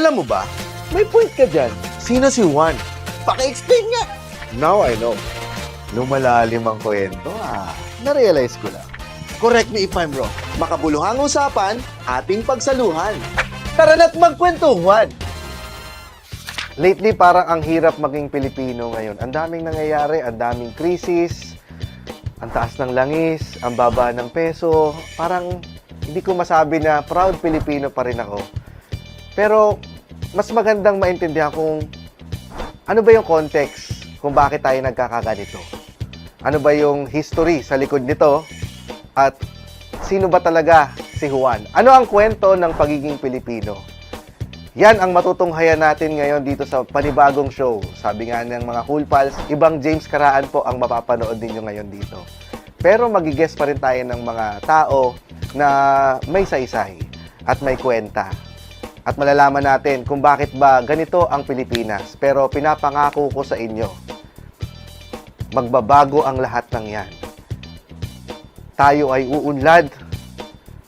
alam mo ba? May point ka dyan. Sino si Juan? Paki-explain nga. Now I know. Lumalalim ang kwento, na-realize ko lang. Correct me if I'm wrong. Makabuluhang usapan, ating pagsaluhan. Tara na't magkwentuhan! Lately, parang ang hirap maging Pilipino ngayon. Ang daming nangyayari, ang daming krisis, ang taas ng langis, ang baba ng peso. Parang hindi ko masabi na proud Pilipino pa rin ako. Pero mas magandang maintindihan kung ano ba yung context kung bakit tayo nagkakaganito. Ano ba yung history sa likod nito? At sino ba talaga si Juan? Ano ang kwento ng pagiging Pilipino? Yan ang matutunghayan natin ngayon dito sa panibagong show. Sabi nga ng mga Cool Pals, ibang James Caraan po ang mapapanood ninyo ngayon dito. Pero magigest pa rin tayo ng mga tao na may saysay at may kwenta. At malalaman natin kung bakit ba ganito ang Pilipinas. Pero pinapangako ko sa inyo, magbabago ang lahat ng yan. Tayo ay uunlad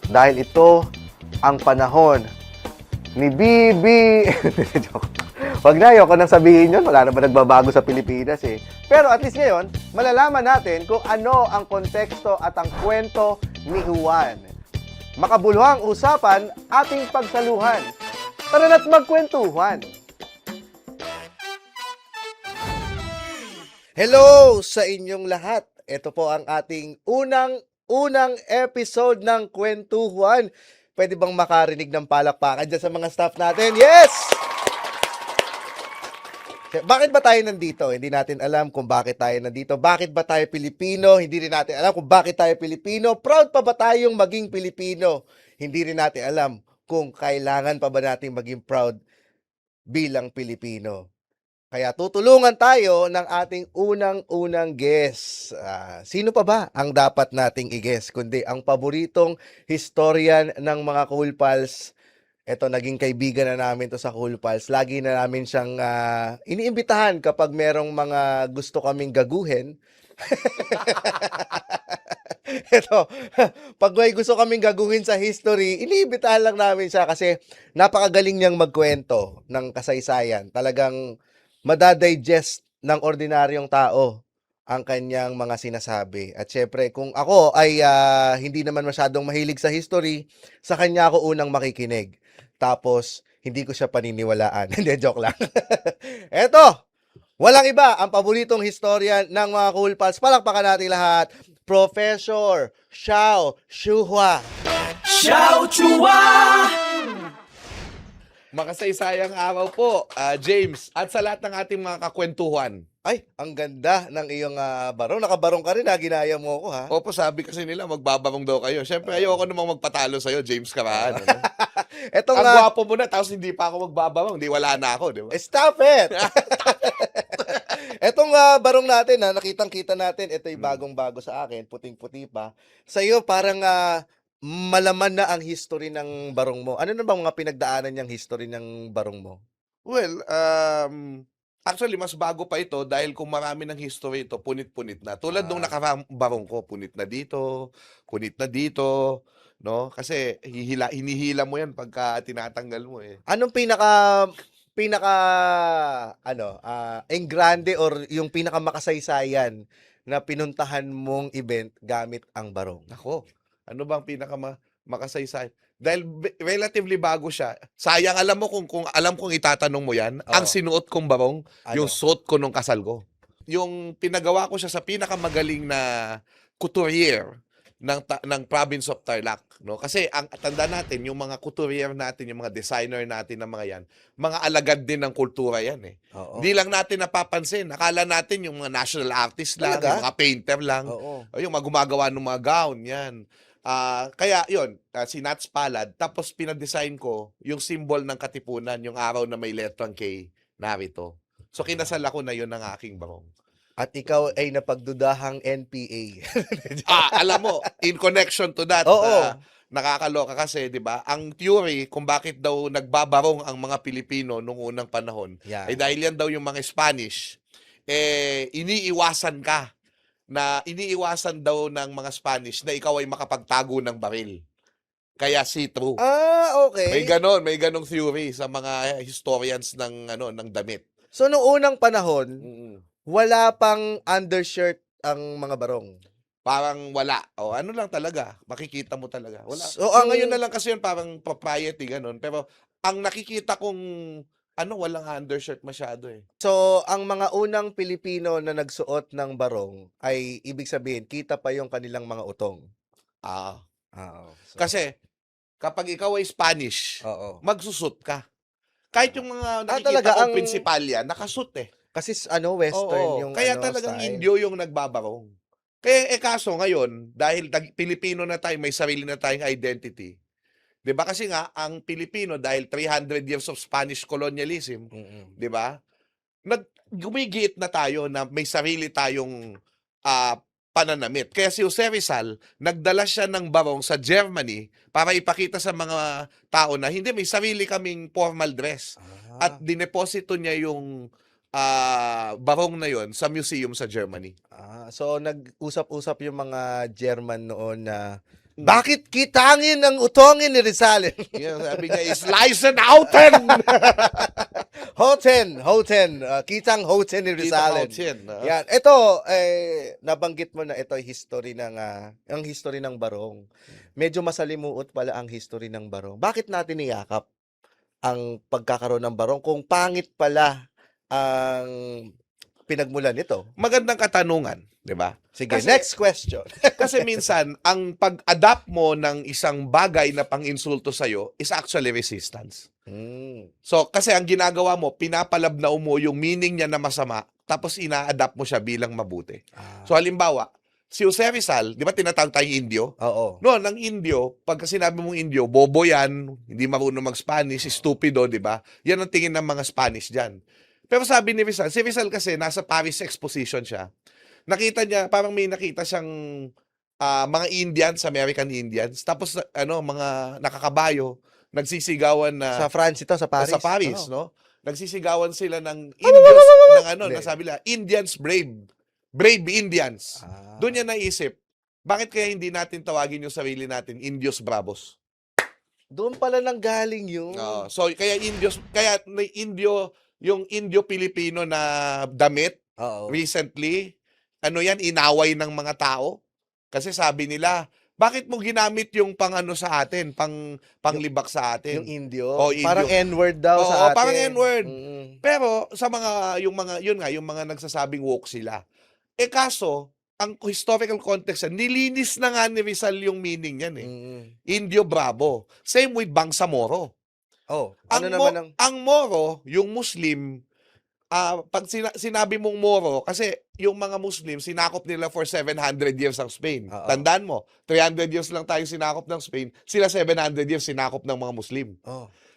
dahil ito ang panahon ni Bibi. Wag na, ayoko nang sabihin yun. Wala naman nagbabago sa Pilipinas eh. Pero at least ngayon, malalaman natin kung ano ang konteksto at ang kwento ni Juan. Makabuluhang usapan, ating pagsaluhan. Tara na't magkwentuhan. Hello sa inyong lahat. Ito po ang ating unang episode ng Kwentuhan. Pwede bang makarinig ng palakpakan dyan sa mga staff natin? Yes! Bakit ba tayo nandito? Hindi natin alam kung bakit tayo nandito. Bakit ba tayo Pilipino? Hindi rin natin alam kung bakit tayo Pilipino. Proud pa ba tayong maging Pilipino? Hindi rin natin alam kung kailangan pa ba nating maging proud bilang Pilipino. Kaya tutulungan tayo ng ating unang guest. Sino pa ba ang dapat nating i-guest? Kundi ang paboritong historian ng mga Cool Pals. Ito, naging kaibigan na namin to sa Cool Pals. Lagi na namin siyang iniimbitahan kapag merong mga gusto kaming gaguhin. Ito, pag may gusto kaming gaguhin sa history, iniimbitahan lang namin siya kasi napakagaling niyang magkwento ng kasaysayan. Talagang madadigest ng ordinaryong tao ang kanyang mga sinasabi. At syempre, kung ako ay hindi naman masyadong mahilig sa history, sa kanya ako unang makikinig. Tapos, hindi ko siya paniniwalaan. Hindi, joke lang. Eto, walang iba, ang paboritong historian ng mga Cool Pals. Palakpakan natin lahat. Professor Xiao Shuhua. Xiao Chua! Makasaysayang araw po, James, at sa lahat ng ating mga kakwentuhan. Ay, ang ganda ng iyong barong. Nakabarong ka rin, ginaya mo ako, ha? Opo, sabi kasi nila magbabarong daw kayo. Siyempre, ayoko namang magpatalo sa'yo, James Caraan. Ano? Etong, Ang gwapo mo na, tapos hindi pa ako magbabarong. Hindi, wala na ako, di ba? Stop it! Etong barong natin, nakitang-kita natin, ito yung bagong-bago sa akin, puting-puti pa. Sa iyo, parang malaman na ang history ng barong mo. Ano na bang mga pinagdaanan niyang history ng barong mo? Well, actually, mas bago pa ito dahil kung marami ng history ito, punit-punit na. Tulad nung nakabarong ko, punit na dito, no? Kasi hinihila mo yan pagka tinatanggal mo eh. Anong engrande or yung pinakamakasaysayan na pinuntahan mong event gamit ang barong? Nako, ano bang makasaysayan? Dahil relatively bago siya. Sayang alam mo kung alam kong itatanong mo yan, ang sinuot kong barong, yung suot ko nung kasal ko. Yung pinagawa ko siya sa pinakamagaling na couturier ng province of Tarlac, no? Kasi ang tanda natin, yung mga couturier natin, yung mga designer natin na mga yan, mga alagad din ng kultura yan eh. Oo. Hindi lang natin napapansin. Akala natin yung mga national artist lang, Talaga? yung mga painter lang, Oo. o yung mga gumagawa ng mga gown, yan. Kaya yun, si Nats Palad, tapos pinadesign ko yung symbol ng Katipunan, yung araw na may letrang K, narito. So kinasal ako na yun ng aking barong. At ikaw ay napagdudahang NPA. Alam mo, in connection to that, Oo. nakakaloka kasi, di ba, ang theory kung bakit daw nagbabarong ang mga Pilipino nung unang panahon, Yan. ay dahil yan daw yung mga Spanish, iniiwasan daw ng mga Spanish na ikaw ay makapagtago ng baril. kaya see-through. Okay. May ganong theory sa mga historians ng damit. So, nung unang panahon, Mm. wala pang undershirt ang mga barong. Parang wala. O ano lang talaga, makikita mo talaga. Wala. So, Ang ngayon na lang kasi yun parang propriety ganun, pero ang nakikita kong walang undershirt masyado eh. So, ang mga unang Pilipino na nagsuot ng barong ay ibig sabihin, kita pa yung kanilang mga utong. Ah, Oo. So, kasi kapag ikaw ay Spanish, oo. magsusut ka. Kahit yung mga nakikita talaga, kong prinsipalya, nakasut eh. Kasi western Oo, yung kaya talagang style. Indio yung nagbabarong. Kaya kaso ngayon, dahil Pilipino na tayo, may sarili na tayong identity. 'Di ba kasi nga ang Pilipino dahil 300 years of Spanish colonialism, Mm-mm. 'di ba? Gumigiit na tayo na may sarili tayong pananamit. Kaya si Jose Rizal, nagdala siya ng barong sa Germany para ipakita sa mga tao na hindi, may sarili kaming formal dress. At dineposito niya yung barong na yon sa museum sa Germany. So nag-usap-usap yung mga German noon na bakit kitangin ang utongin ni Rizal? Yan, sabi niya, is Leisenhouten! Hoten, kitang Hoten ni Rizal. Yan, ito nabanggit mo na ito ay history ng ang history ng barong. Medyo masalimuot pala ang history ng barong. Bakit natin niyakap ang pagkakaroon ng barong kung pangit pala ang pinagmulan nito? Magandang katanungan, 'di ba? Sige, Kasi- next question. Kasi minsan, ang pag-adapt mo ng isang bagay na pang-insulto sa'yo is actually resistance. So, kasi ang ginagawa mo, pinapalabnaw mo yung meaning niya na masama, tapos ina-adapt mo siya bilang mabuti. So, halimbawa, si Jose Rizal, di ba tinatawag tayong Indio? Oo. No, ng Indio, pagka sinabi mong Indio, bobo yan, hindi marunong mag-Spanish, stupido, di ba? Yan ang tingin ng mga Spanish dyan. Pero sabi ni Rizal, si Rizal kasi nasa Paris Exposition siya. Nakita niya, parang may nakita siyang mga Indians, American Indians, tapos mga nakakabayo, nagsisigawan na Sa France ito, sa Paris. sa Paris, Oo. no? Nagsisigawan sila ng Indians, nasabi nila, Indians brave. Brave Indians. Doon niya naisip, bakit kaya hindi natin tawagin yung sarili natin, Indios Bravos? Doon pala nang galing yun. So, kaya may yung Indio-Pilipino na damit, Oo. recently, inaway ng mga tao. Kasi sabi nila, bakit mo ginamit yung sa atin, panglibak sa atin? Yung Indio. Indio. Parang N-word daw Oo, sa atin. parang N-word. Mm. Pero sa yung mga nagsasabing woke sila. Kaso, ang historical context, nilinis na nga ni Rizal yung meaning yan eh. Indio Bravo. Same with Bangsamoro. Ang Moro, yung Muslim, pag sinabi mong Moro, kasi yung mga Muslim, sinakop nila for 700 years ang Spain. Oo. Tandaan mo, 300 years lang tayo sinakop ng Spain, sila 700 years sinakop ng mga Muslim.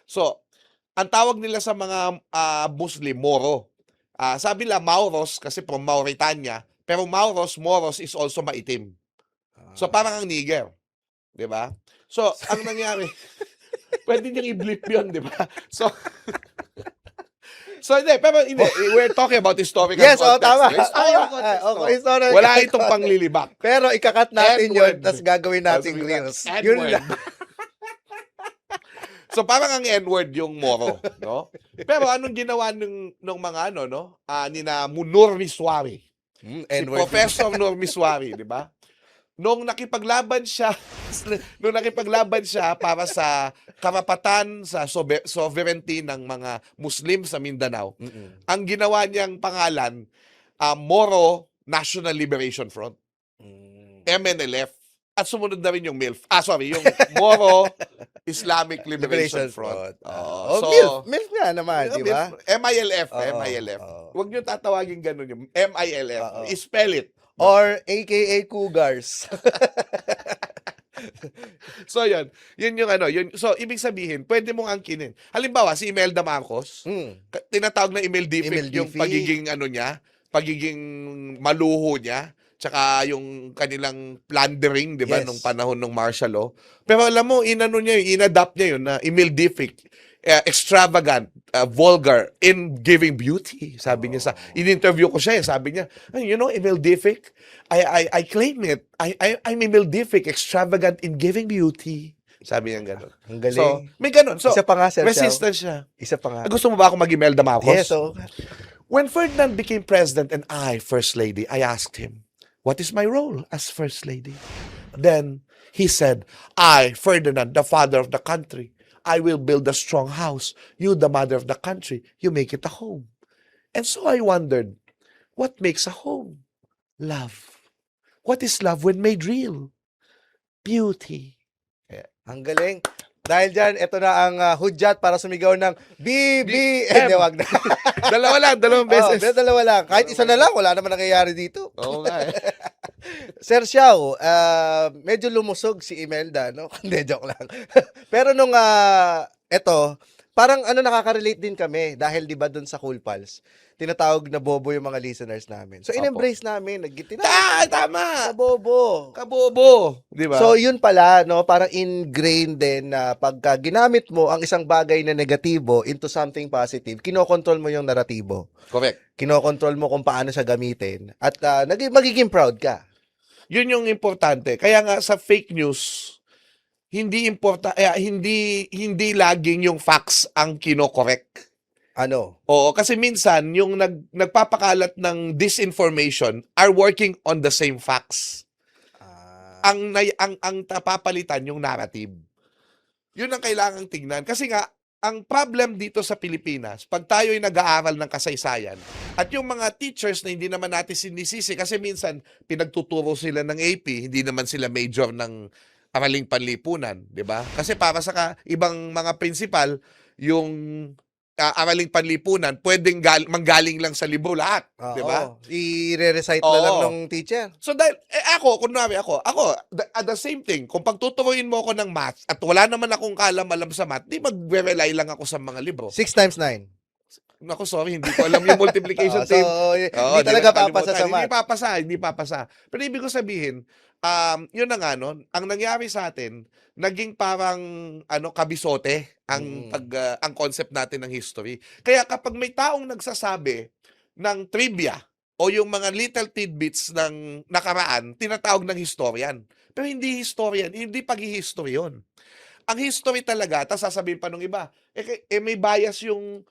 So, ang tawag nila sa mga Muslim, Moro. Sabi nila Mauros kasi from Mauritania, pero Moros is also maitim. So, parang ang Niger. 'Di ba? So, ang nangyari, pwede niyang i-blip yun, di ba? Pero hindi. We're talking about historical Yes, context. tama. Historical context. Okay, historical Wala context. itong panglilibak. Pero ikakat natin N-word. yun, tapos gagawin natin reels. Yun N-word. lang. So parang ang N-word yung Moro, no? Pero anong ginawa nung mga nina Nur Miswari? Si N-word. Professor Nur Miswari, di ba? Nung nakipaglaban siya para sa karapatan sa sovereignty ng mga Muslim sa Mindanao, ang ginawa niyang pangalan, Moro National Liberation Front, MNLF. At sumunod na rin yung MILF. Yung Moro Islamic Liberation Front. MILF nga naman, di ba? MILF. Oo, MILF. oo. Huwag niyo tatawagin ganun yung MILF. Oo. Spell it. Or AKA Cougars. So, yun yung So, ibig sabihin, pwede mong angkinin. Halimbawa, si Imelda Marcos, tinatawag na Imeldific yung Imeldific. pagiging maluho niya, tsaka yung kanilang plundering, di ba, Yes. nung panahon ng martial law. Pero alam mo, inadapt niya yun na Imeldific, extravagant, vulgar, in giving beauty. Sabi niya in-interview ko siya, sabi niya, Imeldific, I claim it. I'm Imeldific, extravagant in giving beauty. Sabi niya gano'n. Ang galing. So, may gano'n. So, isa pa nga, Sir Xiao. resistance siya. Isa pa nga. Gusto mo ba ako maging Imelda Marcos? Yes, so, When Ferdinand became president and I, First Lady, I asked him, what is my role as First Lady? Then he said, I, Ferdinand, the father of the country, I will build a strong house. You, the mother of the country, you make it a home. And so I wondered, what makes a home? Love. What is love when made real? Beauty. ang galing. Dahil dyan, ito na ang hudyat para sumigaw ng BBM. Wag na. Dalawa lang, dalawang beses. Dalawa lang. Kahit isa na lang, wala naman nangyayari dito. Oo nga eh. Sir Xiao, medyo lumusog si Imelda, no? Hindi, joke lang. Pero nung, eto, parang nakaka-relate din kami dahil 'di ba doon sa Cool Pals, tinatawag na bobo yung mga listeners namin. So in-embrace namin, Tama! bobo. Kabobo. Di ba? So yun pala, no, parang ingrained din na pagka ginamit mo ang isang bagay na negatibo into something positive, kinokontrol mo yung naratibo. correct. Kinokontrol mo kung paano siya gamitin at magiging proud ka. Yun yung importante. Kaya nga sa fake news, hindi laging yung facts ang kino-correct. Ano? Oo, kasi minsan yung nagpapakalat ng disinformation are working on the same facts. Ang napapalitan yung narrative. Yun ang kailangang tignan. Kasi nga, ang problem dito sa Pilipinas, pag tayo ay nag-aaral ng kasaysayan, at yung mga teachers na hindi naman natin sinisisi, kasi minsan pinagtuturo sila ng AP, hindi naman sila major ng araling panlipunan, di ba? Kasi para sa ibang mga principal, yung araling panlipunan, pwedeng manggaling lang sa libro lahat, di ba? I-re-recite na lang ng teacher. So dahil, kunwari ako, at the same thing, kung pagtuturuin mo ako ng math, at wala naman akong kalam-alam sa math, di magre-rely lang ako sa mga libro. 6 times 9. Naku, sorry, hindi ko alam yung multiplication table. Hindi talaga papasa sa math. Hindi papasa. Pero ibig ko sabihin, yun na nga, no, ang nangyari sa atin, naging parang kabisote ang concept natin ng history. Kaya kapag may taong nagsasabi ng trivia o yung mga little tidbits ng nakaraan, tinatawag ng historian. Pero hindi historian, hindi pag-history yun. Ang history talaga, tapos sasabihin pa nung iba, may bias yung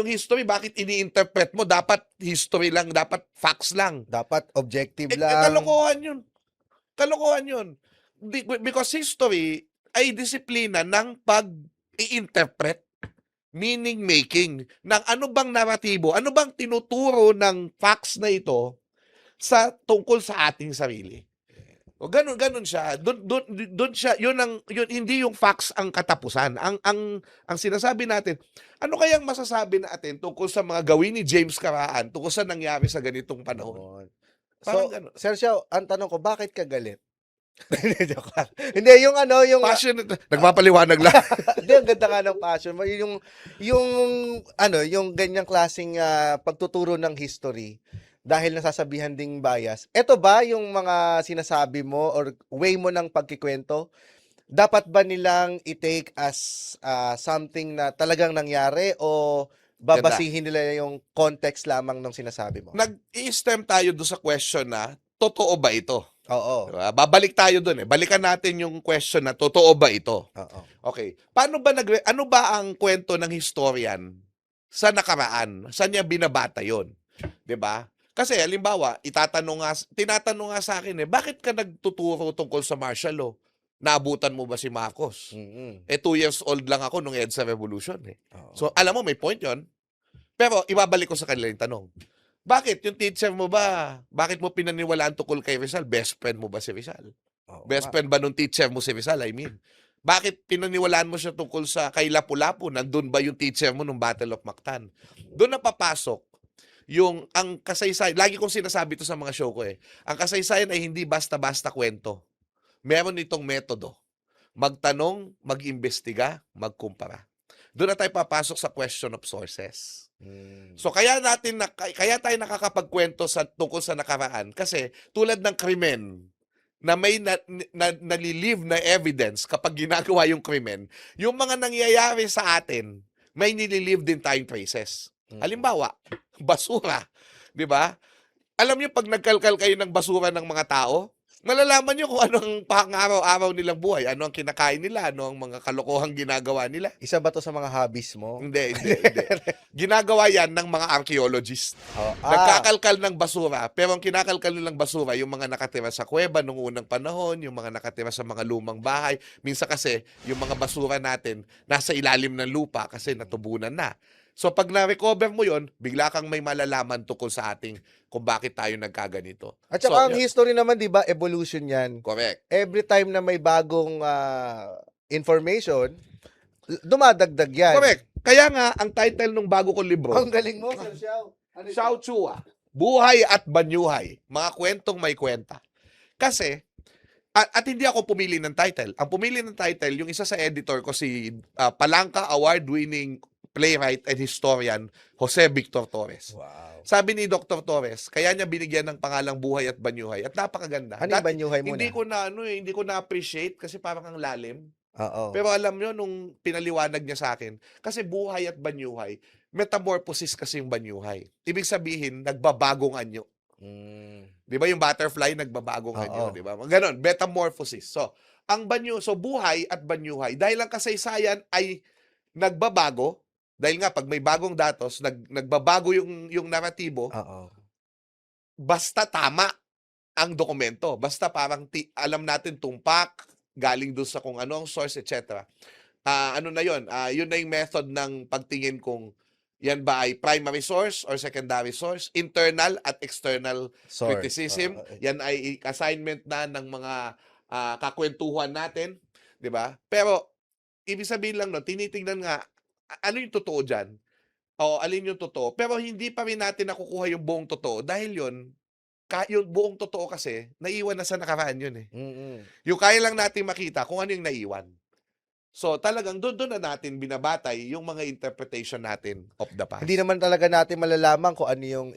history, bakit ini-interpret mo? Dapat history lang, dapat facts lang. Dapat objective lang. Kalokohan yun. Kalokohan yun. Because history ay disiplina ng pag-i-interpret, meaning making, ng ano bang naratibo, ano bang tinuturo ng facts na ito tungkol sa ating sarili. O ganun siya. Doon siya, yun hindi yung facts ang katapusan. Ang sinasabi natin, ano kayang masasabi natin tungkol sa mga gawin ni James Caraan tungkol sa nangyari sa ganitong panahon? So, ganun. Sir Xiao, ang tanong ko, bakit ka galit? Hindi, yung Passionate. Nagpapaliwanag lang. Hindi, ang ganda nga ng passion mo. Yung ganyang klaseng pagtuturo ng history dahil nasasabihan ding bias. Ito ba yung mga sinasabi mo or way mo ng pagkikwento? Dapat ba nilang i-take as something na talagang nangyari o babasihin nila yung context lamang ng sinasabi mo? Nag-i-stem tayo doon sa question na, totoo ba ito? Oo. Diba? Babalik tayo doon eh. Balikan natin yung question na, totoo ba ito? Oo. Okay. Ano ba ang kwento ng historian sa nakaraan? Saan niya binabata yon? 'Di ba? Kasi halimbawa, tinatanong nga sa akin bakit ka nagtuturo tungkol sa martial law? Naabutan mo ba si Marcos? 2 years old lang ako nung EDSA Revolution Oo. So, alam mo, may point yon. Pero, ibabalik ko sa kanila yung tanong. Bakit? Yung teacher mo ba, bakit mo pinaniwalaan tungkol kay Rizal? Best friend mo ba si Rizal? Best friend ba nung teacher mo si Rizal? I mean, bakit pinaniwalaan mo siya tungkol sa kay Lapu-Lapu? Nandun ba yung teacher mo nung Battle of Mactan? Doon na papasok ang kasaysayan. Lagi kong sinasabi to sa mga show ko ang kasaysayan ay hindi basta-basta kwento. Meron itong metodo. Magtanong, mag-imbestiga, magkumpara. Doon na tayo papasok sa question of sources. So kaya tayo nakakapagkwento tungkol sa nakaraan kasi tulad ng krimen na may nalilive na evidence kapag ginagawa yung krimen, yung mga nangyayari sa atin, may nililive din tayong traces. Halimbawa, basura, 'di ba? Alam niyo pag nagkalkal kayo ng basura ng mga tao, malalaman nyo kung anong pang-araw-araw nilang buhay, ano ang kinakain nila, ano ang mga kalokohang ginagawa nila. Isa ba to sa mga hobbies mo? Hindi. Ginagawa yan ng mga archaeologist. Oh, Nagkakalkal ng basura, pero ang kinakalkal nilang basura, yung mga nakatira sa kuweba nung unang panahon, yung mga nakatira sa mga lumang bahay. Minsan kasi, yung mga basura natin, nasa ilalim ng lupa kasi natubunan na. So pag na-recover mo yon, bigla kang may malalaman tungkol sa ating kung bakit tayo nagkaganito. At saka ang yun. history naman, di ba, evolution yan. Correct. Every time na may bagong information, dumadagdag yan. Correct. Kaya nga, ang title ng bago kong libro, Ang galing mo, Sir Xiao. Xiao Chua, Buhay at Banyuhay, mga kwentong may kwenta. Kasi, at hindi ako pumili ng title. Ang pumili ng title, yung isa sa editor ko, si Palanca Award-winning playwright and historian, Jose Victor Torres. Wow. Sabi ni Dr. Torres, kaya niya binigyan ng pangalang Buhay at Banyuhay at napakaganda. Ano yung banyuhay mo Hindi na? ko na hindi ko na appreciate kasi parang ang lalim. Oo. Pero alam nyo, nung pinaliwanag niya sa akin, kasi buhay at banyuhay, metamorphosis kasi yung banyuhay. Ibig sabihin, nagbabagong anyo. Di ba yung butterfly, nagbabagong anyo, Oo. di ba? Ganon, metamorphosis. So, buhay at banyuhay, dahil ang kasaysayan ay nagbabago, dahil nga, pag may bagong datos, nagbabago yung naratibo, Oo. basta tama ang dokumento. Basta parang alam natin tumpak, galing doon sa kung ano ang source, etc. Ano na yun? Yun na yung method ng pagtingin kung yan ba ay primary source or secondary source, internal at external Source. criticism. Oo. Yan ay assignment na ng mga kakwentuhan natin, di ba? Pero, ibig sabihin lang, no, tinitingnan nga, ano yung totoo dyan? O, alin yung totoo? Pero hindi pa rin natin nakukuha yung buong totoo dahil yung buong totoo kasi, naiwan na sa nakaraan yun eh. Yung kaya lang natin makita kung ano yung naiwan. So talagang doon na natin binabatay yung mga interpretation natin of the past. Hindi naman talaga natin malalaman kung ano yung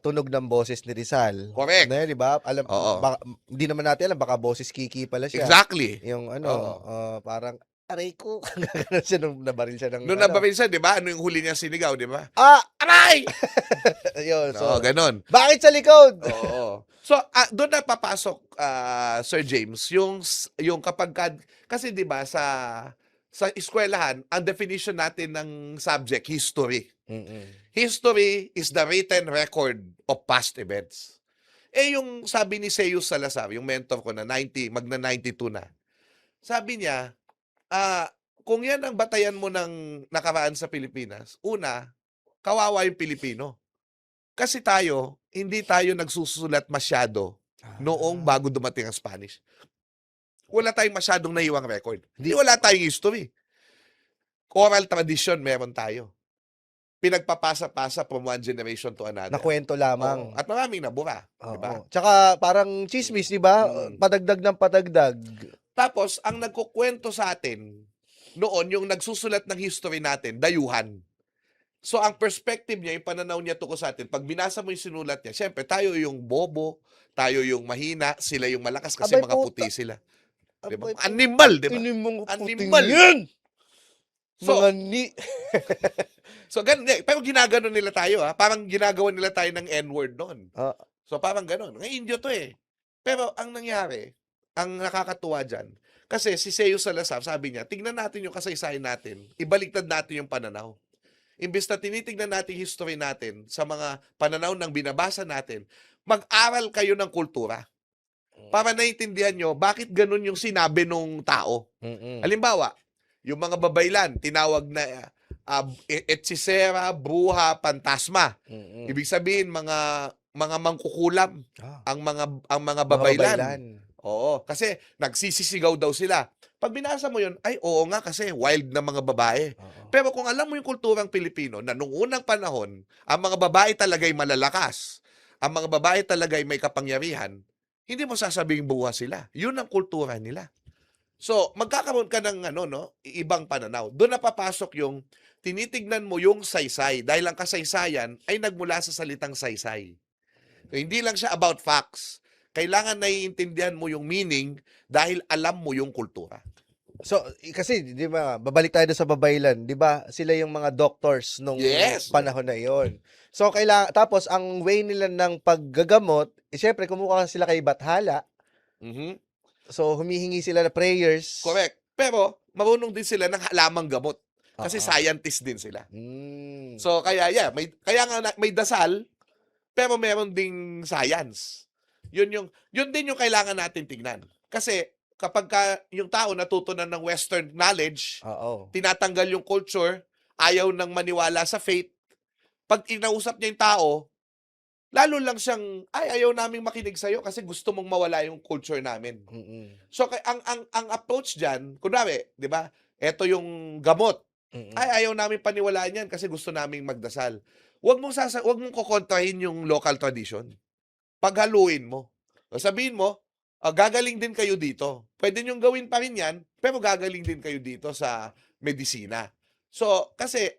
tunog ng boses ni Rizal. Correct. Na, di ba? Alam, Oo. hindi naman natin alam, baka boses Kiki pala siya. Exactly. Yung Oo. parang, aray ko. Gano'n siya nung nabaril siya ng... Nung nabaril siya, di ba? Ano yung huli niya sinigaw, di ba? Aray! Ayun, so, ganon. bakit sa likod? Oo. So, doon na papasok, Sir James, yung kasi di ba sa eskwelahan, ang definition natin ng subject, history. History is the written record of past events. Yung sabi ni Seius Salazar, yung mentor ko na magna 92 na, sabi niya, kung yan ang batayan mo ng nakaraan sa Pilipinas, una, kawawa yung Pilipino. Kasi hindi tayo nagsusulat masyado noong bago dumating ang Spanish. Wala tayong masyadong naiwang record. Wala tayong history. Oral tradition meron tayo. Pinagpapasa-pasa from one generation to another. Nakwento lamang. Oo. At maraming nabura. Oo. Diba? Tsaka parang chismis, di ba? Padagdag ng padagdag. Tapos, ang nagkukwento sa atin noon, yung nagsusulat ng history natin, dayuhan. So, ang perspective niya, yung pananaw niya tungkol sa atin, pag binasa mo yung sinulat niya, syempre, tayo yung bobo, tayo yung mahina, sila yung malakas kasi Abay, mga puta. puti sila. Diba? Abay, Animal, di ba? Animal. Animal. So, Mga ni... so ganun, pero ginagano nila tayo, parang ginagawa nila tayo ng N-word noon. So, parang ganun. Ngayon, Indio to eh. Pero, ang nangyari, ang nakakatuwa dyan, kasi si Seius Salazar, sabi niya, tignan natin yung kasaysayan natin, ibaliktad natin yung pananaw. Imbes na tinitignan natin history natin sa mga pananaw ng binabasa natin, mag-aral kayo ng kultura. Para naiintindihan nyo, bakit ganun yung sinabi nung tao. Halimbawa, yung mga babaylan, tinawag na etsisera, bruha, pantasma. Ibig sabihin, mga mangkukulam ang mga babaylan. Oo, kasi nagsisisigaw daw sila. Pag binasa mo yun, ay oo nga kasi wild na mga babae. Pero kung alam mo yung kulturang Pilipino na nung unang panahon, ang mga babae talaga'y malalakas, ang mga babae talaga'y may kapangyarihan, hindi mo sasabing buha sila. Yun ang kultura nila. So, magkakaroon ka ng ibang pananaw. Doon na papasok yung tinitignan mo yung saysay dahil ang kasaysayan ay nagmula sa salitang saysay. So, hindi lang siya about facts. Kailangan naiintindihan mo yung meaning dahil alam mo yung kultura. So, kasi, di ba, babalik tayo sa babaylan, di ba, sila yung mga doctors nung panahon na yon. So, tapos, ang way nila ng paggagamot, syempre, kumukuha sila kay Bathala, Mhm. So, humihingi sila na prayers. Correct. Pero, marunong din sila ng halamang gamot. Kasi Oo. scientist din sila. Mm. So, kaya, yeah, kaya nga may dasal, pero meron ding science. Yun din yung kailangan natin tignan. Kasi, kapag yung tao natuto na ng Western knowledge, Oo. tinatanggal yung culture, ayaw nang maniwala sa faith, pag inausap niya yung tao, lalo lang siyang, ayaw naming makinig sa'yo kasi gusto mong mawala yung culture namin. Mm. So, ang approach dyan, kunwari, di ba, eto yung gamot. Mm. Ayaw namin paniwalaan yan kasi gusto naming magdasal. Huwag mong kukontrahin yung local tradition. Paghaluin mo. O sabihin mo, gagaling din kayo dito. Pwede niyong gawin pa rin yan, pero gagaling din kayo dito sa medisina. So, kasi,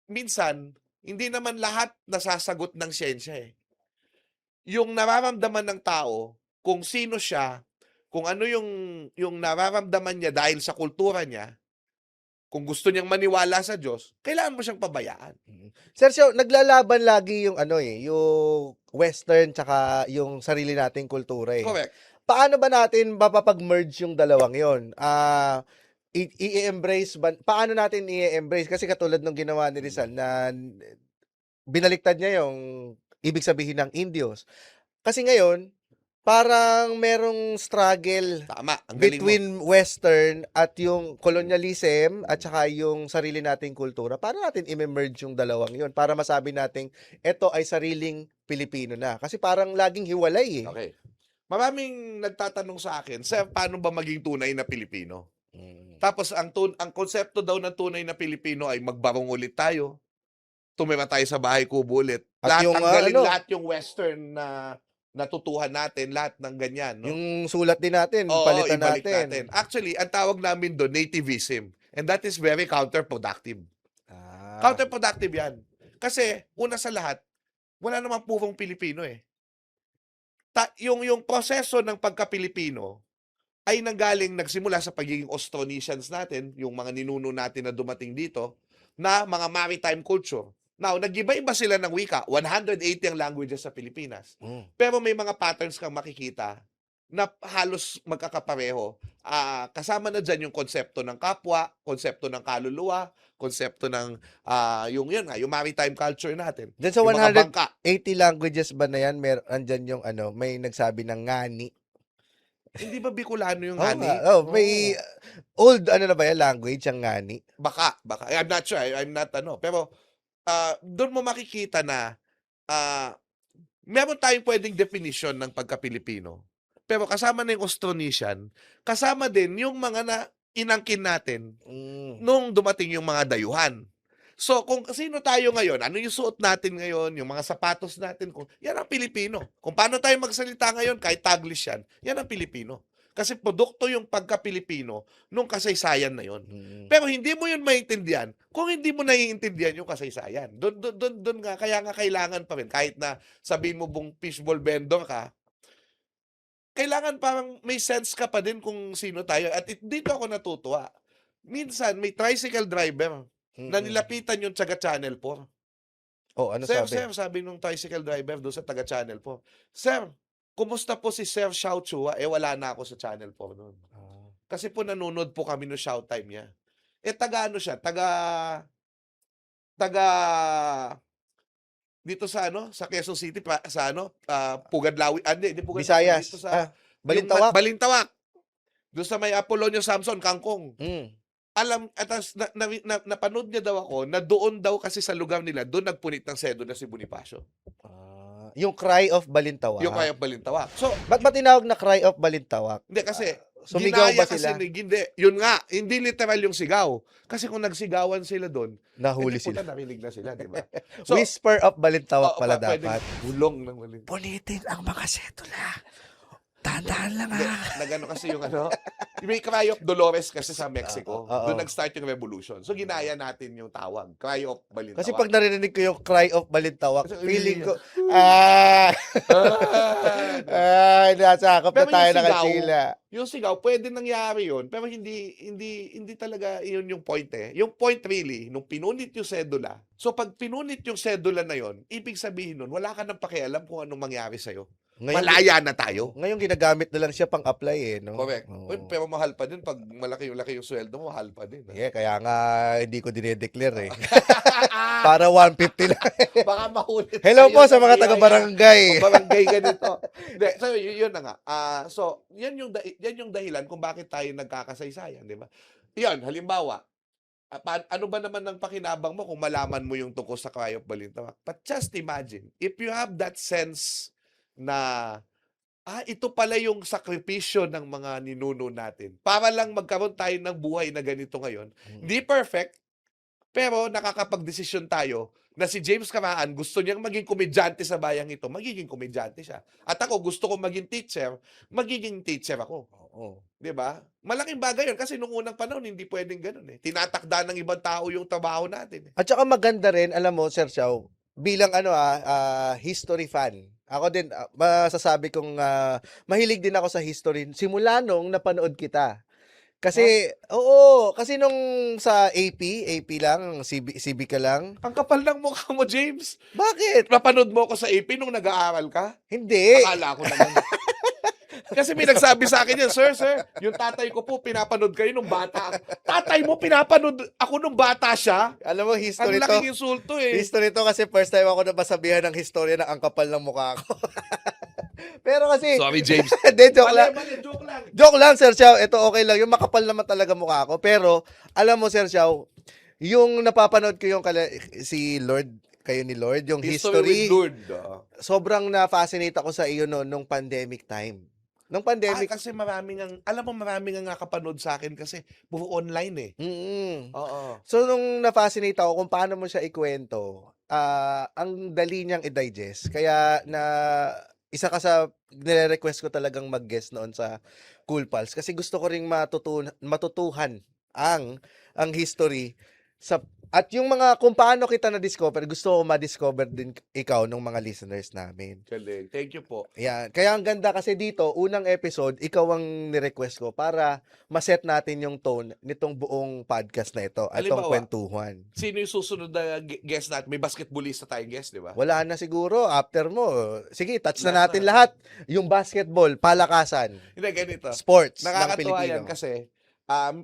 minsan, hindi naman lahat nasasagot ng siyensya eh. Yung nararamdaman ng tao, kung sino siya, kung ano yung nararamdaman niya dahil sa kultura niya, kung gusto niyang maniwala sa Diyos, kailangan mo siyang pabayaan. Sergio, naglalaban lagi yung yung Western tsaka yung sarili nating kultura eh. Correct. Paano ba natin mapapag-merge yung dalawang yon? I-embrace ba? Paano natin i-embrace? Kasi katulad ng ginawa ni Rizal na binaliktad niya yung ibig sabihin ng Indios. Kasi ngayon, parang merong struggle Tama, ang galing mo. between Western at yung colonialism at saka yung sarili nating kultura. Paano natin i-merge yung dalawang yon para masabi nating ito ay sariling Pilipino na? Kasi parang laging hiwalay eh. Okay. Maraming nagtatanong sa akin, Sir, paano ba maging tunay na Pilipino? Tapos ang konsepto daw ng tunay na Pilipino ay magbarong ulit tayo. Tumira tayo sa bahay kubo ulit. At yung, Tanggalin ano, lahat yung Western na natutuhan natin, lahat ng ganyan. No? yung sulat din natin, Oo, palitan ibalik natin. Actually, ang tawag namin doon, nativism. And that is very counterproductive. Ah. Counterproductive yan. Kasi, una sa lahat, wala namang purong Pilipino eh. Yung proseso ng pagka-Pilipino ay nagsimula sa pagiging Austronesians natin, yung mga ninuno natin na dumating dito, na mga maritime culture. Now, nag-iba-iba sila ng wika. 180 ang languages sa Pilipinas. Pero may mga patterns kang makikita na halos magkakapareho. Kasama na dyan yung konsepto ng kapwa, konsepto ng kaluluwa, konsepto ng yung maritime culture natin. Diyan sa Yung mga 180 bangka. languages ba na yan, andyan yung may nagsabi ng ngani. Hindi ba Bicolano yung Oo ngani? nga. May old na ba yan language ang ngani? Baka. I'm not sure. I'm not Pero doon mo makikita na meron tayong pwedeng definition ng pagka-Pilipino. Pero kasama na yung Austronesian, kasama din yung mga inangkin natin nung dumating yung mga dayuhan. So, kung sino tayo ngayon, ano yung suot natin ngayon, yung mga sapatos natin, yan ang Pilipino. Kung paano tayo magsalita ngayon, kahit Taglish yan ang Pilipino. Kasi produkto yung pagka-Pilipino nung kasaysayan na yon. Pero hindi mo yun maintindihan kung hindi mo naiintindihan yung kasaysayan. Doon nga, kaya nga kailangan pa rin. Kahit na sabihin mo bung fishball vendor ka, kailangan parang may sense ka pa din kung sino tayo. At dito ako natutuwa. Minsan, may tricycle driver na nilapitan yung taga Channel 4. Oh, ano Sir, sabi? sabi nung tricycle driver doon sa taga Channel 4, Sir, kumusta po si Sir Xiao Chua? Wala na ako sa Channel 4 noon. Kasi po nanonood po kami no Showtime niya. Taga siya? Taga dito sa sa Quezon City sa Pugadlawi. Hindi Pugadlawi. Visayas. Dito sa Balintawak. Balintawak. Doon sa may Apolonio Samson, Kangkong. Alam, at napanood niya daw ako na doon daw kasi sa lugar nila, doon nagpunit ng sedula si Bonifacio. Yung Cry of Balintawak. Yung kaya Balintawak. So, ba't ba tinawag na Cry of Balintawak? hindi kasi, sumigaw ba ginaya sila? Kasi, hindi. Yun nga, hindi literal yung sigaw. Kasi kung nagsigawan sila doon, Nahuli puta, sila. narinig na sila, di ba? Whisper of Balintawak pala pwedeng dapat. Bulong ng Balintawak. Punitin ang mga sedula. Dahan-dahan lang Nagano kasi yung may Cry of Dolores kasi sa Mexico. Oo. Doon nag-start yung revolution. So, ginaya natin yung tawag. Cry of Balintawak. Kasi pag narinig ko yung Cry of Balintawak, Kasi, feeling ko, Ah! nasakop na Pero yung tayo sigaw, nakachila. Yung sigaw, pwede nangyari yun, pero hindi talaga yun yung point eh. Yung point really, nung pinunit yung sedula, so pag pinunit yung sedula na yun, ibig sabihin nun, wala ka nang pakialam kung anong mangyari sa'yo. malaya na tayo. Ngayon ginagamit na lang siya pang-apply no? Correct. Oo. Uy, pero mahal pa din pag malaki yung sweldo mo, mahal pa din. Yeah, kaya nga hindi ko dinedeclare Para 150 lang. Baka mahuli. Hello po tayo sa ng mga AI, taga-barangay. Barangay ganito. Hindi, so yun na nga. So, yan yung dahilan kung bakit tayo nagkakasaysayan, di ba? Yan, halimbawa, ano ba naman ang pakinabang mo kung malaman mo yung tungkol sa Cry of Balintawak? But just imagine, if you have that sense na ito pala yung sakripisyo ng mga ninuno natin para lang magkaroon tayo ng buhay na ganito ngayon. Hindi perfect, pero nakakapag-desisyon tayo na si James Caraan gusto niyang maging komedyante sa bayang ito, magiging komedyante siya. At ako gusto kong maging teacher, magiging teacher ako. Oo. 'Di ba? Malaking bagay 'yun kasi nung unang panahon hindi pwedeng ganoon Tinatakda ng ibang tao yung trabaho natin At saka maganda rin, alam mo, Sir Xiao, bilang history fan. Ako din, masasabi kong mahilig din ako sa history simula nung napanood kita. Kasi, kasi nung sa AP lang, CB ka lang. Ang kapal ng mukha mo, James. Bakit? Napanood mo ako sa AP nung nag-aaral ka? Hindi. Akala ko naman. Kasi may nagsabi sa akin yan, sir, yung tatay ko po, pinapanood kayo nung bata. Tatay mo, pinapanood ako nung bata siya? Alam mo, Ang history to. laking insulto History to kasi first time ako napasabihan ng history na ang kapal ng mukha ko. Pero kasi... Sorry, James. Hindi, joke lang. Joke lang. Joke lang, Sir Xiao. Ito okay lang. Yung makapal naman talaga mukha ko. Pero, alam mo, Sir Xiao, yung napapanood ko yung si Lord, kayo ni Lord, yung history, with Lord. sobrang na-fascinate ako sa iyo noon nung pandemic time. Nung pandemic... Kasi alam mo maraming ang nakapanood sa akin kasi puro online Oo. So, nung na-fascinate ako kung paano mo siya ikwento, ang dali niyang i-digest. Kaya isa ka sa nire-request ko talagang mag-guest noon sa Cool Pals kasi gusto ko ring matutuhan ang history at yung mga kung paano kita na-discover, gusto ko ma-discover din ikaw ng mga listeners namin. Galing. Thank you po. Yan. Kaya ang ganda kasi dito, unang episode, ikaw ang ni-request ko para ma-set natin yung tone nitong buong podcast na ito at itong Halimbawa, kwentuhan. Sino yung susunod na guest natin? May basketballista tayong guest, di ba? Wala na siguro, after mo. Sige, touch na Last natin na. lahat. Yung basketball, palakasan, Hindi, ganito. sports ng Nakakatuwa Pilipino. yan kasi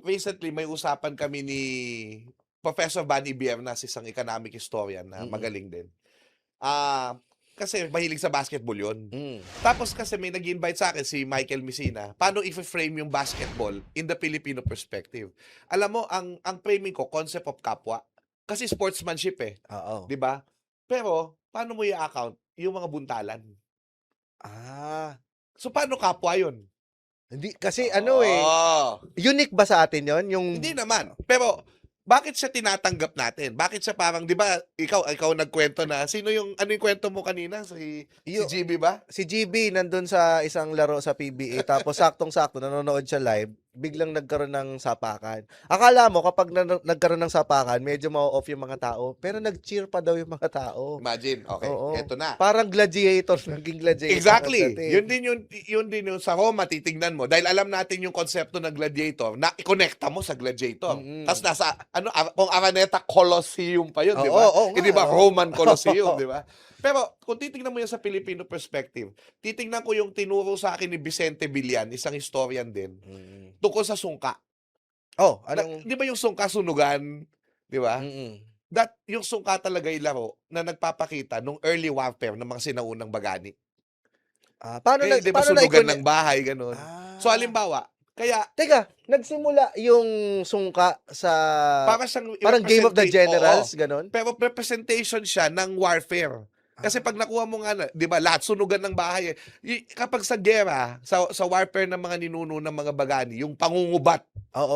recently may usapan kami ni Professor Bunny Biernas, isang economic historian na magaling din. Kasi mahilig sa basketball yun. Tapos kasi may nag-invite sa akin si Michael Messina. Paano i-frame yung basketball in the Filipino perspective? Alam mo, ang framing ko, concept of kapwa. Kasi sportsmanship Oo. di ba? Pero, paano mo i-account yung mga buntalan? So, paano kapwa yun? Hindi, kasi unique ba sa atin yon yung... Hindi naman. Pero, bakit siya tinatanggap natin? Bakit siya parang, di ba, ikaw nagkwento na, ano yung kwento mo kanina? Si GB ba? Si GB nandun sa isang laro sa PBA tapos saktong-sakto nanonood siya live, biglang nagkaroon ng sapakan. Akala mo kapag nagkaroon ng sapakan, medyo ma-off yung mga tao, pero nag-cheer pa daw yung mga tao. Imagine, okay, Oo. eto na. Parang gladiator, naging gladiator. Exactly. Dating. Yun din yung sa Roma, titingnan mo. Dahil alam natin yung konsepto ng gladiator, na i-connecta mo sa gladiator. Tapos nasa, kung Araneta Colosseum pa yun, di ba? Oo, Hindi ba Roman Colosseum, di ba? Pero kung titingnan mo yan sa Filipino perspective, titingnan ko yung tinuro sa akin ni Vicente Villan, isang historian din, tungkol sa sungka. Di ba yung sungka sunugan? Di ba? Yung sungka talaga yung laro na nagpapakita nung early warfare ng mga sinaunang bagani. Paano Di ba sunugan ng bahay, ganun. So, halimbawa, Teka, nagsimula yung sungka sa... Parang Game of the Generals, ganun? Pero representation siya ng warfare. Kasi pag nakuha mo nga, di ba, lahat sunugan ng bahay. Kapag sa gera, sa warfare ng mga ninuno ng mga bagani, yung pangungubat,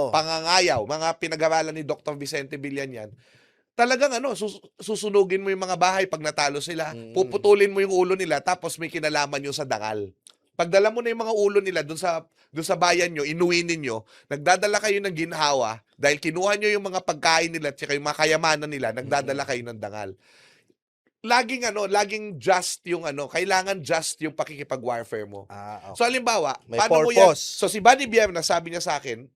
pangangayaw, mga pinag-aralan ni Dr. Vicente Villan yan, talagang susunugin mo yung mga bahay pag natalo sila, puputulin mo yung ulo nila, tapos may kinalaman yung sa dangal. Pagdala mo na yung mga ulo nila doon sa bayan nyo, inuwi ninyo, nagdadala kayo ng ginhawa, dahil kinuha nyo yung mga pagkain nila at yung mga kayamanan nila, nagdadala kayo ng dangal. Laging just yung kailangan just yung pakikipag-warfare mo. Okay. So, halimbawa, May paano mo purpose. yan? So, si Bunny Biernas, sabi niya sa akin,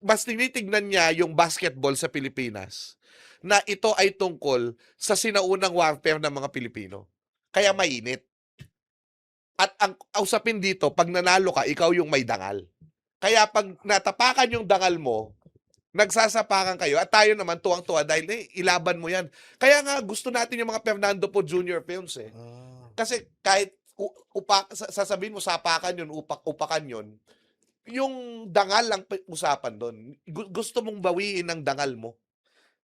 mas tinitignan niya yung basketball sa Pilipinas na ito ay tungkol sa sinaunang warfare ng mga Pilipino. Kaya mainit. At ang usapin dito, pag nanalo ka, ikaw yung may dangal. Kaya pag natapakan yung dangal mo, nagsasapakan kayo at tayo naman tuwang-tuwa dahil ilaban mo yan. Kaya nga gusto natin yung mga Fernando Po Jr. films eh. Kasi kahit sasabihin mo sapakan yun, upakan yun, yung dangal lang usapan doon. Gusto mong bawiin ang dangal mo.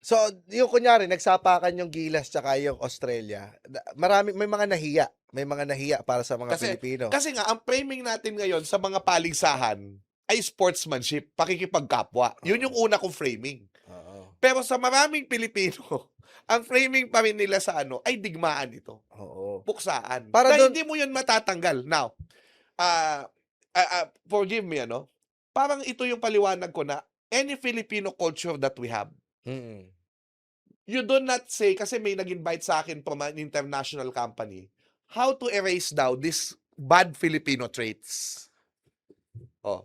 So, yung kunyari, nagsapakan yung Gilas tsaka yung Australia, may mga nahiya. May mga nahiya para sa mga Pilipino. Kasi nga, ang framing natin ngayon sa mga paligsahan ay sportsmanship, pakikipagkapwa. Yun yung una kong framing. Oo. Pero sa maraming Pilipino, ang framing pa rin nila sa ay digmaan ito. Oo. Puksaan. Para Na doon, hindi mo yun matatanggal. Now, forgive me, parang ito yung paliwanag ko na any Filipino culture that we have, you do not say, kasi may nag-invite sa akin from an international company, how to erase daw these bad Filipino traits.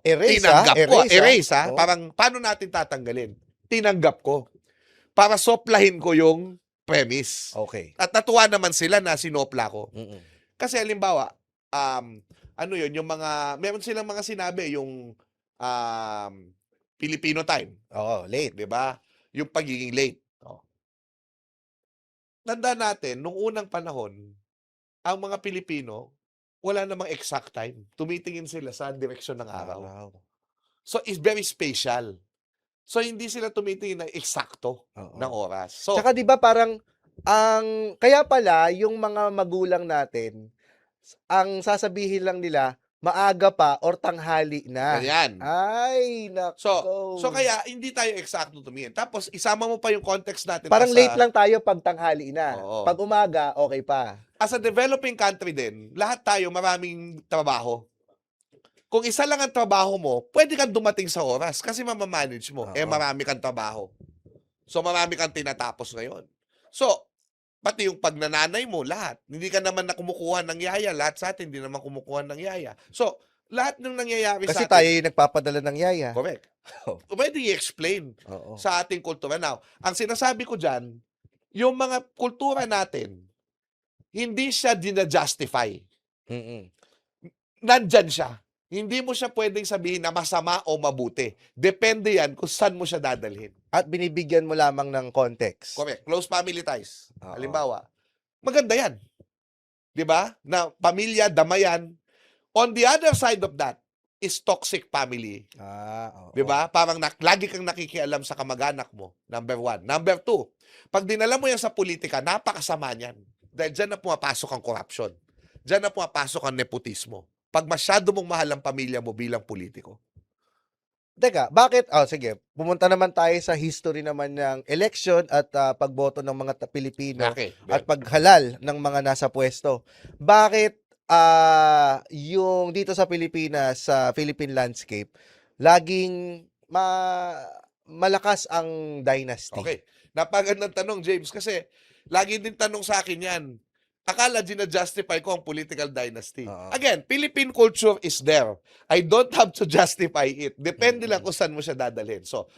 Erase, tinanggap ko. Erase, Oh. Parang, paano natin tatanggalin? Tinanggap ko. Para soplahin ko yung premise. Okay. At natuwa naman sila na sinopla ko. Kasi halimbawa, yung mga, meron silang mga sinabi, yung Filipino time. Oo, late. Diba? Yung pagiging late. Tanda natin, nung unang panahon, ang mga Pilipino, wala namang exact time. Tumitingin sila sa direksyon ng araw. Wow. So, it's very spatial. So, hindi sila tumitingin ng eksakto ng oras. So, Tsaka di ba parang, kaya pala, yung mga magulang natin, ang sasabihin lang nila, maaga pa or tanghali na. ganyan. Ay, nako. So, kaya hindi tayo eksakto tumingin. Tapos, isama mo pa yung context natin. Parang late lang tayo pag tanghali na. Oo. Pag umaga, okay pa. As a developing country din, lahat tayo maraming trabaho. Kung isa lang ang trabaho mo, pwede kang dumating sa oras kasi mamamanage mo. Oo. Marami kang trabaho. So, marami kang tinatapos ngayon. So, pati yung pagnananay mo, lahat. Hindi ka naman na kumukuha ng yaya. Lahat sa atin, hindi naman kumukuha ng yaya. So, lahat ng nangyayari Kasi sa atin. tayo yung nagpapadala ng yaya. Correct. Pwede i-explain Oo. sa ating kultura. Now, ang sinasabi ko dyan, yung mga kultura natin, hindi siya dinajustify. Nandyan siya. Hindi mo siya pwedeng sabihin na masama o mabuti. Depende yan kung saan mo siya dadalhin. At binibigyan mo lamang ng context. Correct. Close family ties. Oo. Halimbawa, maganda yan. 'Di ba? Na pamilya, damayan. On the other side of that is toxic family. Oo. 'Di ba? Parang lagi kang nakikialam sa kamag-anak mo. Number 1. Number 2, pag dinala mo yan sa politika, napakasama niyan. Dahil dyan na pumapasok ang corruption. Dyan na pumapasok ang nepotismo. Pag masyado mong mahal ang pamilya mo bilang politiko. Teka, bakit? Sige. Pumunta naman tayo sa history naman ng election at pagboto ng mga Pilipino Okay. at paghalal ng mga nasa pwesto. Bakit yung dito sa Pilipinas, sa Philippine landscape, laging malakas ang dynasty? Okay. Napagandang tanong, James, kasi lagi din tanong sa akin yan. Akala gina-justify ko ang political dynasty. Oo. Again, Philippine culture is there. I don't have to justify it. Depende lang kung saan mo siya dadalhin. So,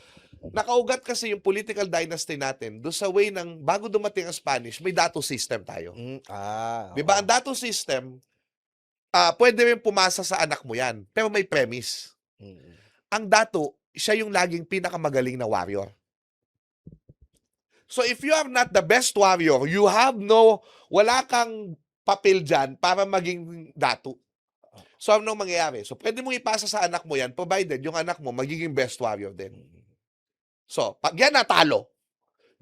nakaugat kasi yung political dynasty natin doon sa way ng bago dumating ang Spanish, may dato system tayo. Di ba? Ang dato system, pwede rin pumasa sa anak mo yan. Pero may premise. Ang dato, siya yung laging pinakamagaling na warrior. So if you are not the best warrior, you have wala kang papel dyan para maging dato. So anong mangyayari? So pwede mong ipasa sa anak mo yan, provided yung anak mo magiging best warrior din. So pag yan natalo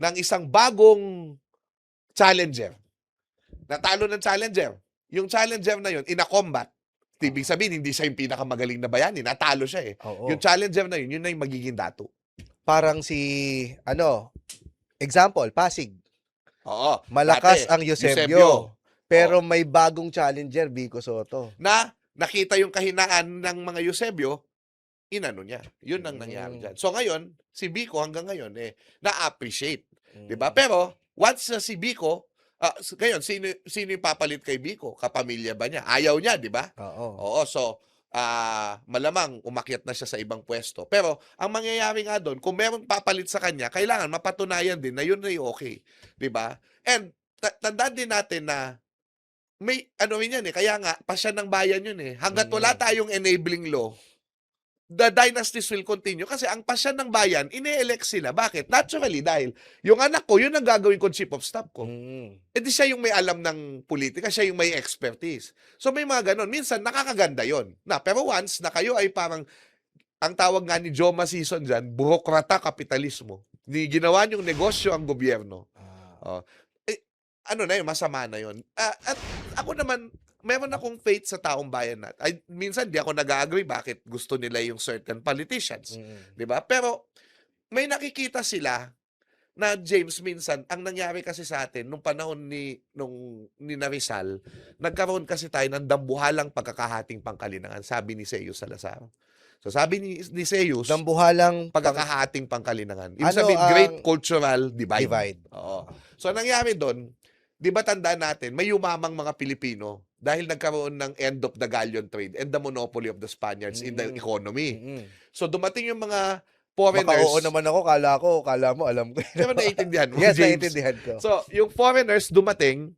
ng isang bagong challenger, natalo ng challenger, yung challenger na yun, in a combat, ibig sabihin, hindi siya yung pinakamagaling na bayani, natalo siya eh. Oo. Yung challenger na yun na yung magiging dato. Parang example, Pasig. Oo. Malakas Dati, ang Eusebio. Pero may bagong challenger, Vico Soto. Na nakita yung kahinaan ng mga Eusebio, inano niya. Yun ang nangyari dyan. So ngayon, si Vico hanggang ngayon, na-appreciate. Diba? Pero, once na si Vico, ngayon, sino yung papalit kay Vico? Kapamilya ba niya? Ayaw niya, di ba? Oo. Oo, so, malamang umakyat na siya sa ibang pwesto. Pero, ang mangyayari nga doon, kung meron papalit sa kanya, kailangan mapatunayan din na yun ay okay. Di ba? And, tandaan din natin na may ano rin yan eh, kaya nga, pasya ng bayan yun eh. Hanggat wala tayong enabling law, the dynasties will continue kasi ang pasya ng bayan, ine-elect sila. Bakit? Naturally, dahil yung anak ko, yun ang gagawin ko chief of staff ko. E di siya yung may alam ng politika, siya yung may expertise. So may mga ganon. Minsan, nakakaganda yon. Pero once na kayo ay parang, ang tawag nga ni Joma Season dyan, burokrata kapitalismo. Ginawa niyong negosyo ang gobyerno. Ano na yun, masama na yun. At ako naman, meron akong faith sa taong bayan natin. Minsan, di ako nag-agree bakit gusto nila yung certain politicians. Di ba? Pero, may nakikita sila na James minsan, ang nangyari kasi sa atin, nung panahon ni Rizal, nagkaroon kasi tayo ng dambuhalang pagkakahating pangkalinangan, sabi ni Zeus Salazar. So sabi ni Zeus, Dambuhalang pagkakahating pangkalinangan. Ibig Ano sabihin, ang- great cultural divide. divide. Oo. So, ang nangyari doon, di ba tandaan natin, may yumamang mga Pilipino dahil nagkaroon ng end of the galleon trade and the monopoly of the Spaniards in the economy. So, dumating yung mga foreigners. Maka-oo naman ako, kala mo, alam ko. Pero naiintindihan mo, Yes, James. naiintindihan ko. So, yung foreigners dumating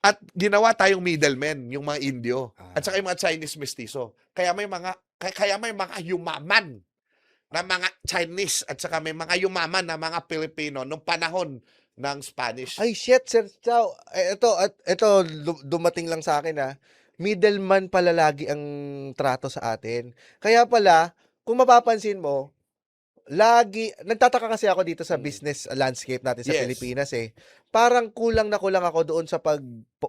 at ginawa tayong middlemen, yung mga Indio, at saka yung mga Chinese mestizo. Kaya may mga yumaman na mga Chinese at saka may mga yumaman na mga Pilipino nung panahon ng Spanish. Ay, shit, Sir Chow. Ito, dumating lang sa akin, middleman pala lagi ang trato sa atin. Kaya pala, kung mapapansin mo, nagtataka kasi ako dito sa business landscape natin sa Yes. Pilipinas Parang kulang ako doon sa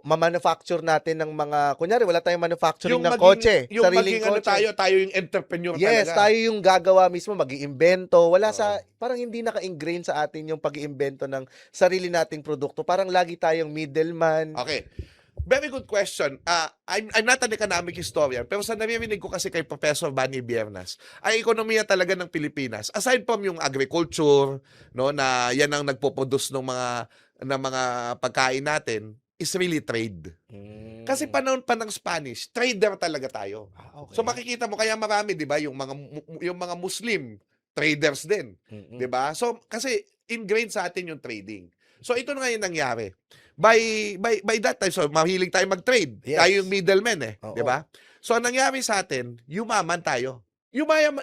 manufacture natin ng mga, kunyari wala tayong manufacturing ng kotse, yung sariling maging ano kotse. tayo yung entrepreneur Yes, talaga. tayo yung gagawa mismo, mag-iimbento. Parang hindi naka-ingrain sa atin yung pag-iimbento ng sarili nating produkto. Parang lagi tayong middleman. Okay. Very good question. I'm not an economic historian, pero sa naririnig ko kasi kay Professor Bani Biernas, ay ekonomiya talaga ng Pilipinas. Aside from yung agriculture, no, na yan ang nagpo-produce ng mga pagkain natin, is really trade. Kasi panahon pa ng Spanish, trader talaga tayo. Okay. So makikita mo kaya marami, 'di ba, yung mga Muslim traders din, 'di ba? So kasi ingrained sa atin yung trading. So ito na nga yung nangyari. By that time, so mahilig tayo mag-trade. Yes. Tayo yung middleman Oo. 'di ba? So ang nangyari sa atin, yumaman tayo.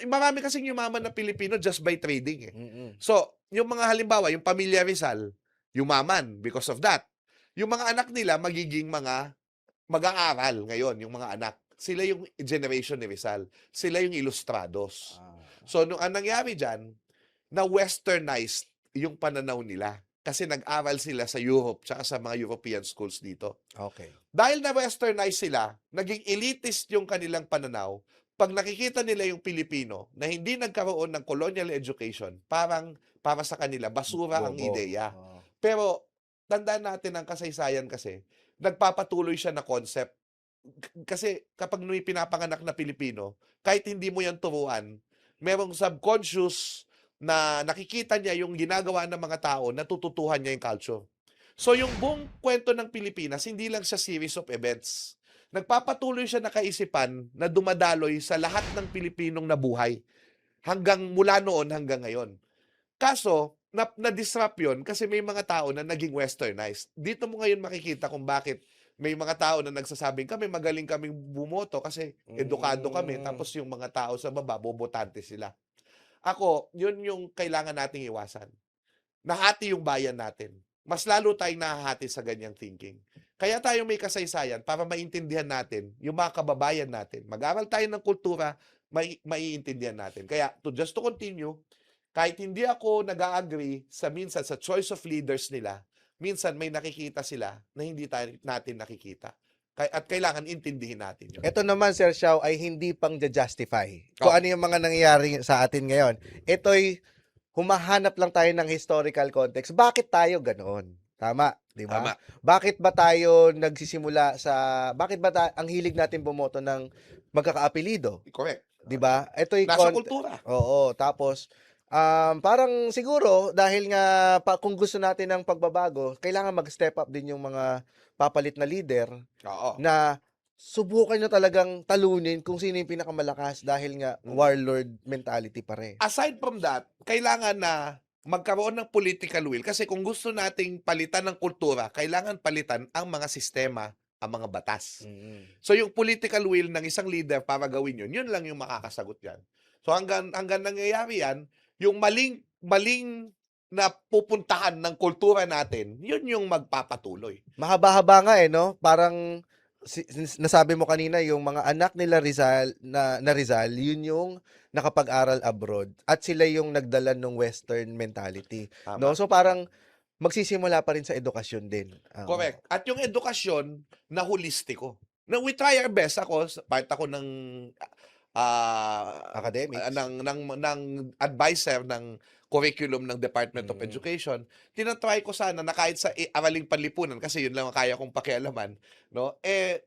Marami kasing yumaman na Pilipino just by trading So, yung mga halimbawa, yung pamilya Rizal, yumaman because of that. Yung mga anak nila magiging mga mag-aaral ngayon, yung mga anak. Sila yung generation ni Rizal. Sila yung ilustrados. So, nung ang nangyari dyan, na westernized yung pananaw nila. Kasi nag-aral sila sa Europe tsaka sa mga European schools dito. Okay. Dahil na westernized sila, naging elitist yung kanilang pananaw. Pag nakikita nila yung Pilipino na hindi nagkaroon ng colonial education, parang para sa kanila, basura ang Bobo. ideya. Pero, tandaan natin ang kasaysayan kasi, nagpapatuloy siya na concept. Kasi kapag may pinapanganak na Pilipino, kahit hindi mo yan turuan, merong subconscious na nakikita niya yung ginagawa ng mga tao, natututuhan niya yung culture. So yung buong kwento ng Pilipinas, hindi lang siya series of events. Nagpapatuloy siya na kaisipan na dumadaloy sa lahat ng Pilipinong nabuhay. Mula noon hanggang ngayon. Kaso, na-disrupt yun kasi may mga tao na naging westernized. Dito mo ngayon makikita kung bakit may mga tao na nagsasabing magaling kaming bumoto kasi edukado kami, tapos yung mga tao sa baba, bobotante sila. Ako, yun yung kailangan nating iwasan. Nahati yung bayan natin. Mas lalo tayong nahahati sa ganyang thinking. Kaya tayo may kasaysayan para maintindihan natin yung mga kababayan natin. Mag-aral tayo ng kultura, maiintindihan natin. Kaya, just to continue, kahit hindi ako nag-agree minsan sa choice of leaders nila, minsan may nakikita sila na hindi natin nakikita. At kailangan intindihin natin yun. Ito naman, Sir Xiao, ay hindi pang justify kung ano yung mga nangyayari sa atin ngayon. Ito'y humahanap lang tayo ng historical context. Bakit tayo ganoon? Tama, di ba? Tama. Bakit ba tayo nagsisimula bakit ba ang hilig natin bumoto ng magkakaapelido? Correct. Di ba? Ito'y Nasa kultura. Oo, tapos parang siguro dahil nga kung gusto natin ng pagbabago, kailangan mag-step up din yung mga papalit na leader Oo. na subukan nyo talagang talunin kung sino yung pinakamalakas dahil nga warlord mentality pa rin. Aside from that, kailangan na magkaroon ng political will kasi kung gusto nating palitan ng kultura, kailangan palitan ang mga sistema ang mga batas. Mm. So yung political will ng isang leader para gawin yun lang yung makakasagot yan. So hanggang nangyayari yan, yung maling na pupuntahan ng kultura natin, yun yung magpapatuloy. Mahaba-haba nga no? Parang nasabi mo kanina yung mga anak nila Rizal na Rizal, yun yung nakapag-aral abroad at sila yung nagdala ng western mentality, Tama. no? So parang magsisimula pa rin sa edukasyon din. Correct. At yung edukasyon na holistiko. Na we try our best part ako ng Academics. ng advisor ng curriculum ng Department of Education. Tinatry ko sana na kahit sa araling panlipunan kasi yun lang ang kaya kong pakialaman, no?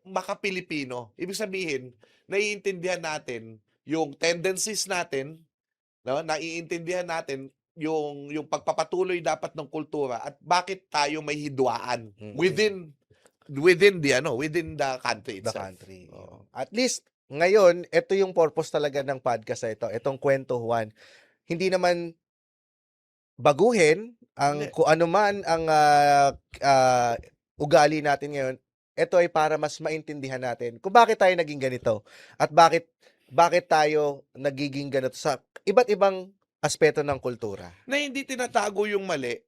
Maka-Pilipino. Ibig sabihin, naiintindihan natin yung tendencies natin, no? Naiintindihan natin yung pagpapatuloy dapat ng kultura at bakit tayo may hidwaan within the country The itself. country. At least ngayon, ito yung purpose talaga ng podcast na ito. Itong kwentuhan. Hindi naman baguhin ang Hindi. kung ano man ang ugali natin ngayon. Ito ay para mas maintindihan natin kung bakit tayo naging ganito at bakit tayo nagiging ganito sa iba't ibang aspeto ng kultura. Na hindi tinatago yung mali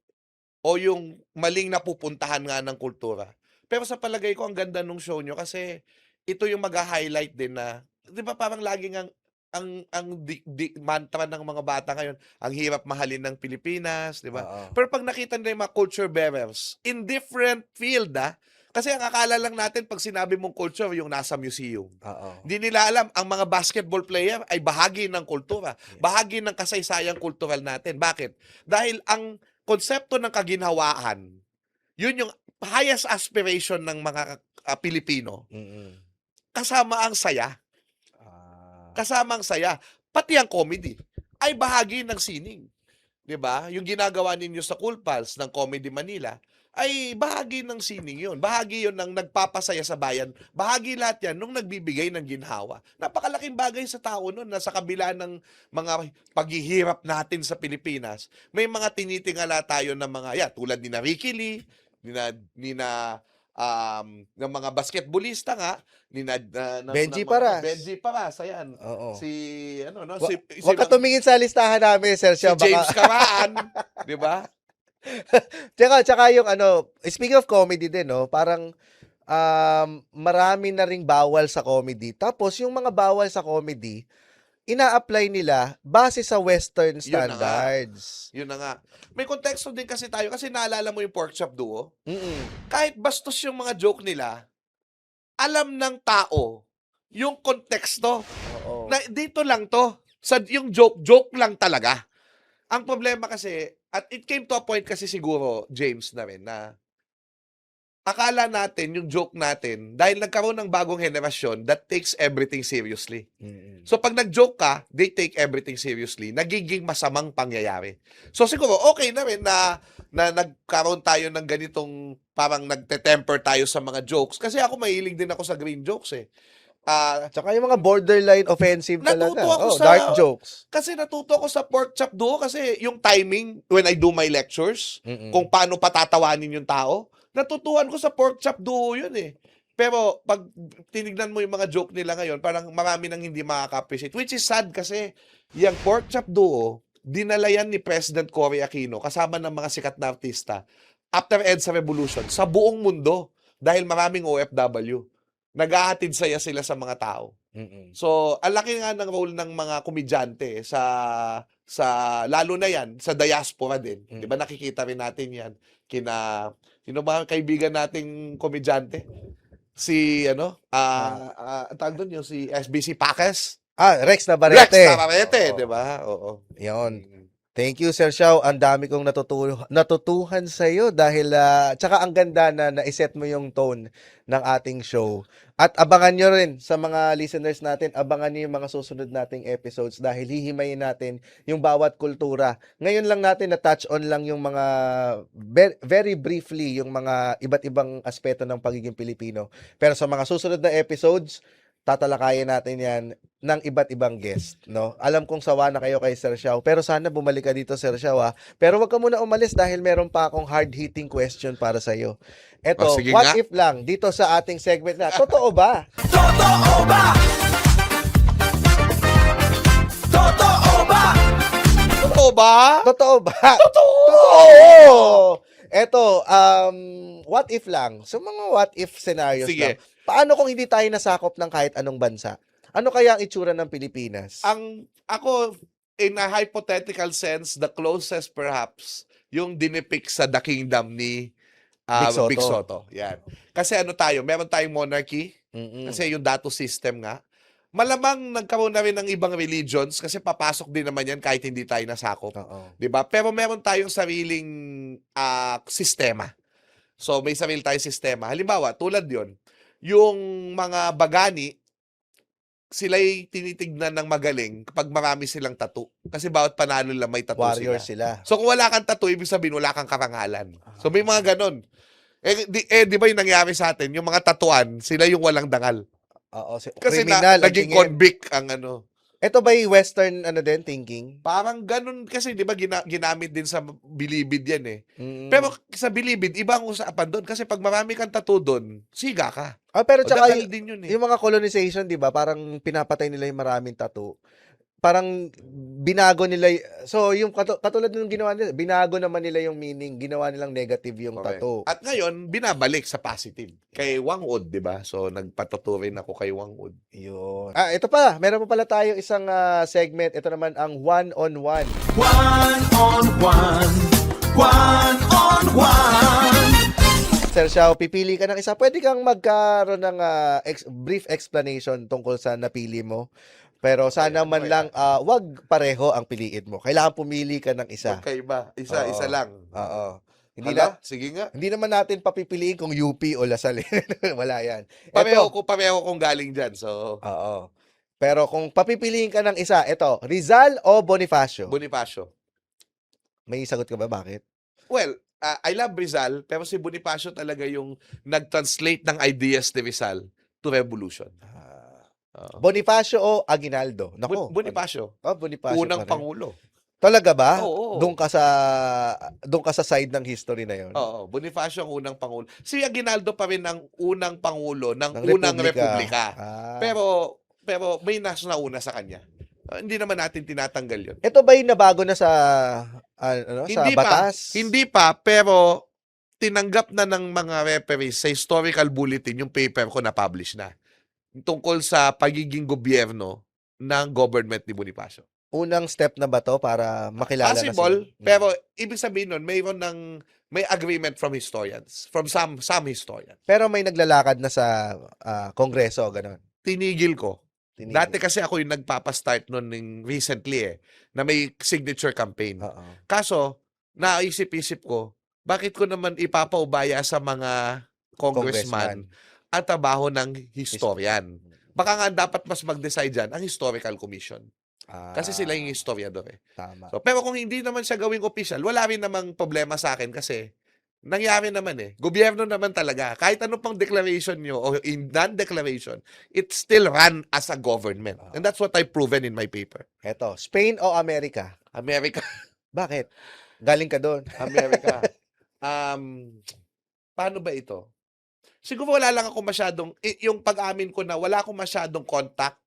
o yung maling napupuntahan nga ng kultura. Pero sa palagay ko, ang ganda nung show nyo kasi ito yung mag-highlight din na, di ba parang laging ang mantra ng mga bata ngayon, ang hirap mahalin ng Pilipinas, di ba? Oo. Pero pag nakita nila yung mga culture bearers, in different field, kasi ang akala lang natin pag sinabi mong culture, yung nasa museum. Oo. Hindi nila alam, ang mga basketball player ay bahagi ng kultura. Bahagi ng kasaysayang kultural natin. Bakit? Dahil ang konsepto ng kaginhawaan, yun yung highest aspiration ng mga Pilipino. Kasama ang saya. Kasama ang saya. Pati ang comedy ay bahagi ng sining. 'Di ba? Yung ginagawa ninyo sa Cool Pals ng Comedy Manila ay bahagi ng sining yun. Bahagi yun ng nagpapasaya sa bayan. Bahagi lahat yan nung nagbibigay ng ginhawa. Napakalaking bagay sa tao nun na sa kabila ng mga paghihirap natin sa Pilipinas, may mga tinitingala tayo ng mga, tulad ni Ricky Lee, ng mga basketballista nga, Benji Paras. Benji Paras, ayan. Oo. Wag ka tumingin sa listahan namin, Sergio. Si James Caraan, di ba? Tsaka yung speaking of comedy din, no, parang marami na ring bawal sa comedy. Tapos yung mga bawal sa comedy, ina-apply nila base sa Western standards. Yun na nga. May konteksto din kasi tayo kasi naalala mo yung Pork Chop Duo? Mm-mm. Kahit bastos yung mga joke nila, alam ng tao yung konteksto. Oo. Na dito lang to. Yung joke lang talaga. Ang problema kasi, at it came to a point kasi siguro, James na rin, na akala natin, yung joke natin, dahil nagkaroon ng bagong henerasyon that takes everything seriously. Mm-mm. So pag nag-joke ka, they take everything seriously. Nagiging masamang pangyayari. So siguro, okay na rin na nagkaroon tayo ng ganitong, parang nagte-temper tayo sa mga jokes. Kasi ako mahilig din ako sa green jokes eh. Tsaka yung mga borderline offensive talaga. Natuto ako Dark jokes. Kasi natuto ako sa Pork Chop Duo kasi yung timing when I do my lectures, kung paano patatawanin yung tao, natutuhan ko sa Pork Chop Duo yun eh. Pero pag tinignan mo yung mga joke nila ngayon, parang marami nang hindi makaka-appreciate. Which is sad kasi yung Pork Chop Duo, dinala yan ni President Cory Aquino kasama ng mga sikat na artista after EDSA Revolution sa buong mundo dahil maraming OFW. Naghahatid saya sila sa mga tao. So, ang laki nga ng role ng mga komedyante sa lalo na yan sa diaspora din. 'Di ba nakikita rin natin 'yan sino ba kaibigan nating komedyante? Si tawag doon yung si SBC Paques. Rex Navarrete. Rex Navarrete, 'di ba? Oo. Yun. Thank you, Sir Xiao. Ang dami kong natutuhan sa iyo dahil tsaka ang ganda na naiset mo yung tone ng ating show. At abangan nyo rin sa mga listeners natin, abangan nyo yung mga susunod nating episodes dahil hihimayin natin yung bawat kultura. Ngayon lang natin na-touch on lang yung mga very briefly yung mga iba't ibang aspeto ng pagiging Pilipino. Pero sa mga susunod na episodes, tatalakayin natin yan ng iba't ibang guest, no? Alam kong sawa na kayo kay Sir Xiao, pero sana bumalik ka dito, Sir Xiao, ha? Pero wag ka muna umalis dahil meron pa akong hard-hitting question para sa'yo. Eto, Oh, sige what nga. if lang, dito sa ating segment na, totoo ba? Totoo ba? Totoo ba? Totoo ba? Totoo ba? Totoo! Totoo! Eto, what if lang? So, mga what if scenarios Sige. lang. Paano kung hindi tayo nasakop ng kahit anong bansa? Ano kaya ang itsura ng Pilipinas? Ako, in a hypothetical sense, the closest perhaps, yung dinipict sa The Kingdom ni Big Big Soto. Soto. Yan. Kasi ano tayo, meron tayong monarchy, Mm-mm. kasi yung dato system nga. Malamang nagkaroon na rin ng ibang religions kasi papasok din naman yan kahit hindi tayo nasakop. Oo. 'Di ba? Pero meron tayong sariling sistema. So may sarili tayong sistema. Halimbawa, tulad 'yon, yung mga bagani sila'y tinitignan ng magaling kapag marami silang tattoo. Kasi bawat panalo nila may tattoo Warrior sila. sila. So kung wala kang tattoo, ibig sabihin wala kang karangalan. So may mga ganon. Di ba yung nangyari sa atin, yung mga tatuan, sila yung walang dangal. Oo, Kasi criminal ang naging tingin. convict ang ano. Ito ba yung western thinking? Parang ganun kasi 'di ba ginamit din sa bilibid 'yan eh. Mm. Pero sa bilibid iba ang usapan doon kasi pag marami kang tattoo doon, siga ka. Pero O tsaka dangal din 'yun eh. yung mga colonization, 'di ba? Parang pinapatay nila yung maraming tattoo. Parang binago nila so yung katulad nung ginawa nila, binago naman nila yung meaning, ginawa nilang negative yung Correct. tattoo. At ngayon binabalik sa positive. Kay Wang Od, 'di ba? So nagpatattoo rin ako kay Wang Od. Yun. Ito pa, meron pa pala tayo isang segment. Ito naman ang one-on-one. One-on-one. One-on-one. Sir Xiao, pipili ka ng isa. Pwede kang magkaroon ng brief explanation tungkol sa napili mo. Pero sana man lang, wag pareho ang piliin mo. Kailangan pumili ka ng isa. Okay ba? Isa Oo. lang. Oo. Sige nga. Hindi naman natin papipiliin kung UP o Lasal. Wala yan. Pareho Ito, kong galing diyan. So oo. Pero kung papipiliin ka ng isa, ito, Rizal o Bonifacio? Bonifacio. May sagot ka ba? Bakit? Well, I love Rizal, pero si Bonifacio talaga yung nag-translate ng ideas ni Rizal to revolution. Oo. Bonifacio o Aguinaldo? Nako. Bonifacio, Bonifacio unang pa rin. pangulo. Talaga ba? Oo. Doon ka sa side ng history na 'yon. Oo, Bonifacio ang unang pangulo. Si Aguinaldo pa rin ang unang pangulo ng Ng unang Republika. republika. Pero may nauna sa kanya. Hindi naman natin tinatanggal 'yon. Ito ba yung nabago na sa sa batas? Hindi pa, pero tinanggap na ng mga referees sa historical bulletin yung paper ko na publish na. Tungkol sa pagiging gobyerno ng government ni Bonifacio. Unang step na ba to para makilala Possible, na sila? pero ibig sabihin nun, may agreement from historians, from some historians. Pero may naglalakad na sa kongreso, ganun. Tinigil ko. Tinigil. Dati kasi ako yung nagpapastart nun recently na may signature campaign. Oo. Kaso, naisip-isip ko, bakit ko naman ipapaubaya sa mga congressman at trabaho ng historian? Baka nga dapat mas mag-decide dyan ang historical commission. Kasi sila yung historiador eh. Tama. So, pero kung hindi naman siya gawing official, wala rin namang problema sa akin kasi nangyari naman eh. Gobyerno naman talaga. Kahit ano pang declaration nyo o in non-declaration, it still run as a government. And that's what I've proven in my paper. Eto, Spain o Amerika? America. Bakit? Galing ka doon. America. Paano ba ito? Siguro wala lang ako masyadong, yung pag-amin ko na wala akong masyadong contact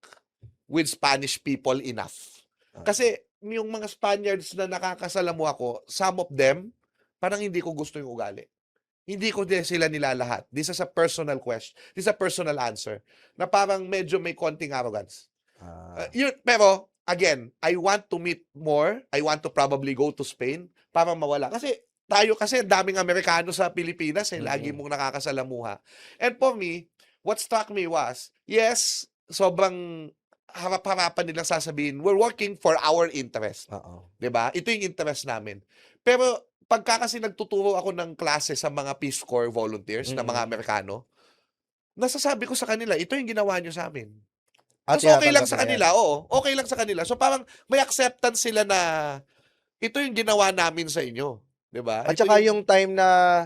with Spanish people enough. Kasi yung mga Spaniards na nakakasalamu ako, some of them, parang hindi ko gusto yung ugali. Hindi ko din sila nilalahat. This is a personal question. This is a personal answer. Na parang medyo may konting arrogance. Pero, again, I want to meet more. I want to probably go to Spain para mawala. Kasi daming Amerikano sa Pilipinas lagi mong nakakasalamuha. And for me, what struck me was, yes, sobrang harap-harapan nilang sasabihin, we're working for our interest. Oo. 'Di ba? Ito yung interest namin. Pero pagka kasi nagtuturo ako ng klase sa mga Peace Corps volunteers na mga Amerikano, nasasabi ko sa kanila, ito yung ginawa nyo sa amin. Tapos okay lang sa kanila, oo. Okay lang sa kanila. So parang may acceptance sila na ito yung ginawa namin sa inyo. 'Di ba? At saka yung time na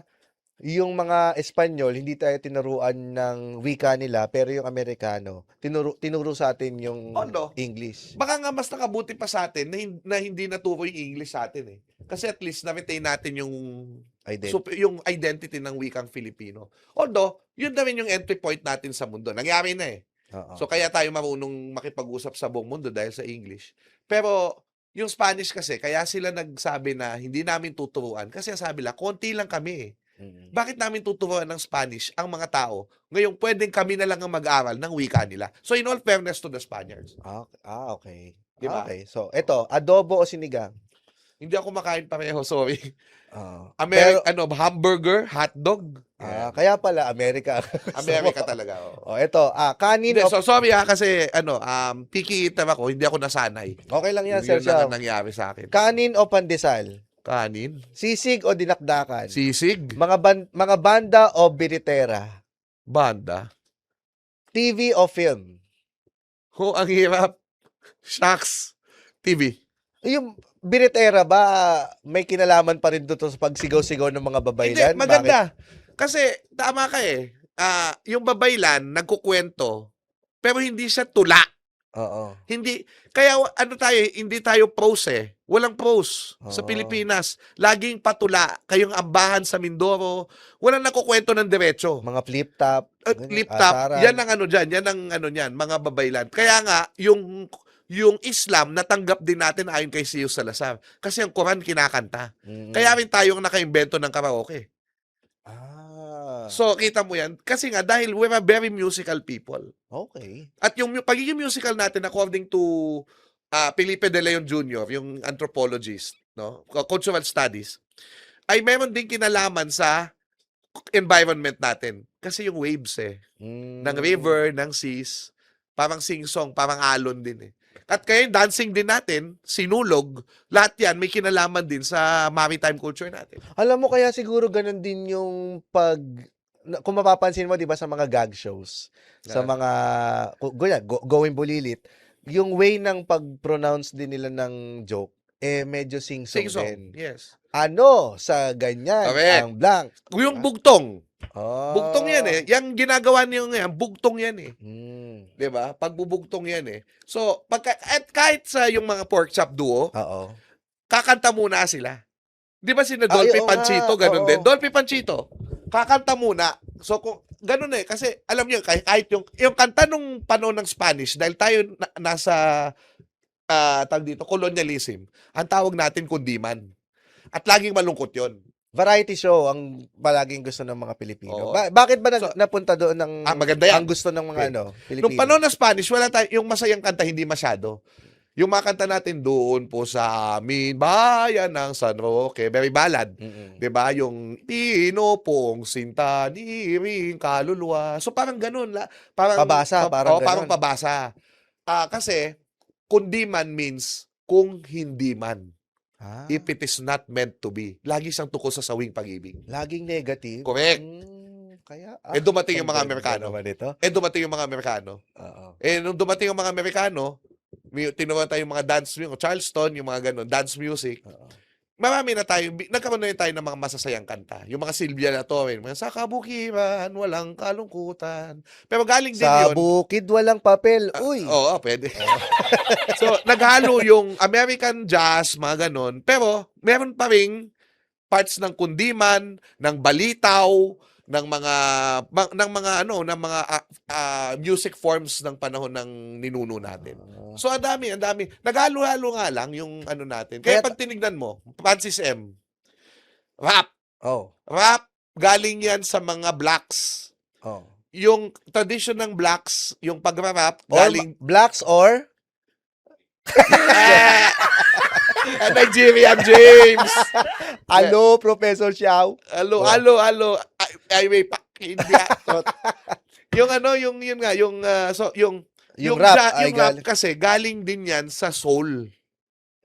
yung mga Espanyol, hindi tayo tinuruan ng wika nila, pero yung Amerikano, tinuro sa atin yung Ano? English. Baka nga mas nakabuti pa sa atin na hindi naturo yung English sa atin eh. Kasi at least na-retain natin yung yung identity ng wikang Filipino. Although, yun na rin yung entry point natin sa mundo. Nangyari na eh. Oo. So kaya tayo marunong makipag-usap sa buong mundo dahil sa English. Pero yung Spanish kasi, kaya sila nagsabi na hindi namin tuturuan kasi sabi lang, konti lang kami eh. Mm. Bakit namin tuturuan ng Spanish ang mga tao? Ngayon, pwedeng kami na lang ang mag-aral ng wika nila. So, in all fairness to the Spaniards. Okay. Diba? Okay. So, ito, adobo o sinigang? Hindi ako makain pareho, sorry. Pero, Hamburger, hotdog. kaya pala, Amerika. Amerika talaga. Oh. Ito, kanin Hindi, o... so sorry kasi picky eater ako, hindi ako nasanay. Okay lang yan, Yun Sir lang Xiao. ang nangyari sa akin. Kanin o pandesal? Kanin, Sisig o dinakdakan? sisig, Mga banda o biritera? banda. TV o film? Ang hirap. Shucks. TV. Yung biritera ba, may kinalaman pa rin doon sa pagsigaw-sigaw ng mga babaylan? Hindi, maganda. Kasi, tama ka eh. Yung babaylan, nagkukwento, pero hindi siya tula. Oo. Hindi, kaya hindi tayo pros eh. Walang pros sa Oo. Pilipinas. Laging patula, kayong ambahan sa Mindoro, walang nakukwento ng diretso. Mga flip-top. Lip top, asaran. yan ang ano dyan, yan ang ano niyan, mga babaylan. Kaya nga, yung Islam, natanggap din natin ayon kay Siyo Salazar. Kasi ang Quran kinakanta. Mm. Kaya rin tayong nakaimbento ng karaoke. So, kita mo yan. Kasi nga, dahil we're a very musical people. Okay. At yung pagiging musical natin, according to Felipe De Leon Jr., yung anthropologist, no, cultural studies, ay meron din kinalaman sa environment natin. Kasi yung waves ng river, ng seas, parang sing-song, parang alon din eh. At kaya yung dancing din natin, sinulog, lahat yan may kinalaman din sa maritime culture natin. Alam mo, kaya siguro ganun din yung kung mapapansin mo, di ba, sa mga gag shows, sa mga, going bulilit, yung way ng pag-pronounce din nila ng joke, medyo sing-song din. Sing-song, yes. Ano, sa ganyan, Correct. ang blank. Yung bugtong. Oh. Bugtong yan eh. Yung ginagawa niyo ngayon, bugtong yan eh. 'Di ba? Pagbubugtong yan eh. So, at kahit sa yung mga pork chop duo, Oo. kakanta muna sila. 'Di ba sina Dolphy oo nga. Panchito, ganun Oo. din. Dolphy Panchito, kakanta muna. So, kung ganun eh. Kasi, alam niyo, kahit yung kanta nung panahon ng Spanish, dahil tayo nasa, tawag dito, colonialism, ang tawag natin kundiman. At laging malungkot yon. Variety show ang palaging gusto ng mga Pilipino. Oo. Bakit ba So, napunta doon ng maganda yan. ang gusto ng mga Okay. Pilipino? Nung panahon ng Spanish, wala tayo, yung masayang kanta, hindi masyado. Yung mga kanta natin doon po sa amin, bayan ng San Roque, very ballad. Mm-mm. 'Di ba? Yung Pino pong sinta ni ring kaluluwa. So parang ganun parang Pabasa, parang parang ganun. pabasa. Kasi kundi man means kung hindi man. If it is not meant to be. Lagi siyang tukol sa sawing pag-ibig. Laging negative. Correct. Kaya dumating yung mga ang ganda Amerikano. naman ito. Dumating yung mga Amerikano. Oo. Nung dumating yung mga Amerikano, tinuruan tayo yung mga dance music, Charleston, yung mga ganun, dance music. Oo. Marami na tayo, nagkaroon na tayo ng mga masasayang kanta. Yung mga Silvia La Torre, mga sa kabukiran, walang kalungkutan. Pero galing din Sa yun. bukid walang papel. Uy. Oo, pwede. So, naghalo yung American jazz, mga ganon. Pero, meron pa ring parts ng kundiman, ng balitaw, ng mga music forms ng panahon ng ninuno natin. So, ang dami. Naghalo-halo nga lang yung ano natin. Kaya pag tinignan mo, Francis M. Rap. Oh. Rap, galing yan sa mga blacks. Oh. Yung tradition ng blacks, yung pag-rap, Or galing... blacks or Nigerian James. Hello, Professor Xiao. Hello. Ay, may hindi. Yung yun nga, yung rap yung rap kasi galing din yan sa soul.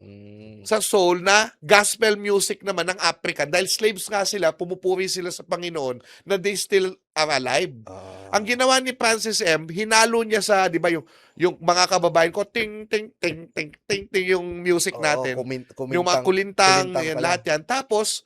Mm. Sa soul na gospel music naman ng African. Dahil slaves nga sila, pumupuri sila sa Panginoon na they still are alive. Ang ginawa ni Francis M, hinalo niya sa, di ba, yung mga kababayan ko, ting, ting, ting, ting, ting, ting, yung music natin. Yung mga kulintang yan, lahat yan. Tapos,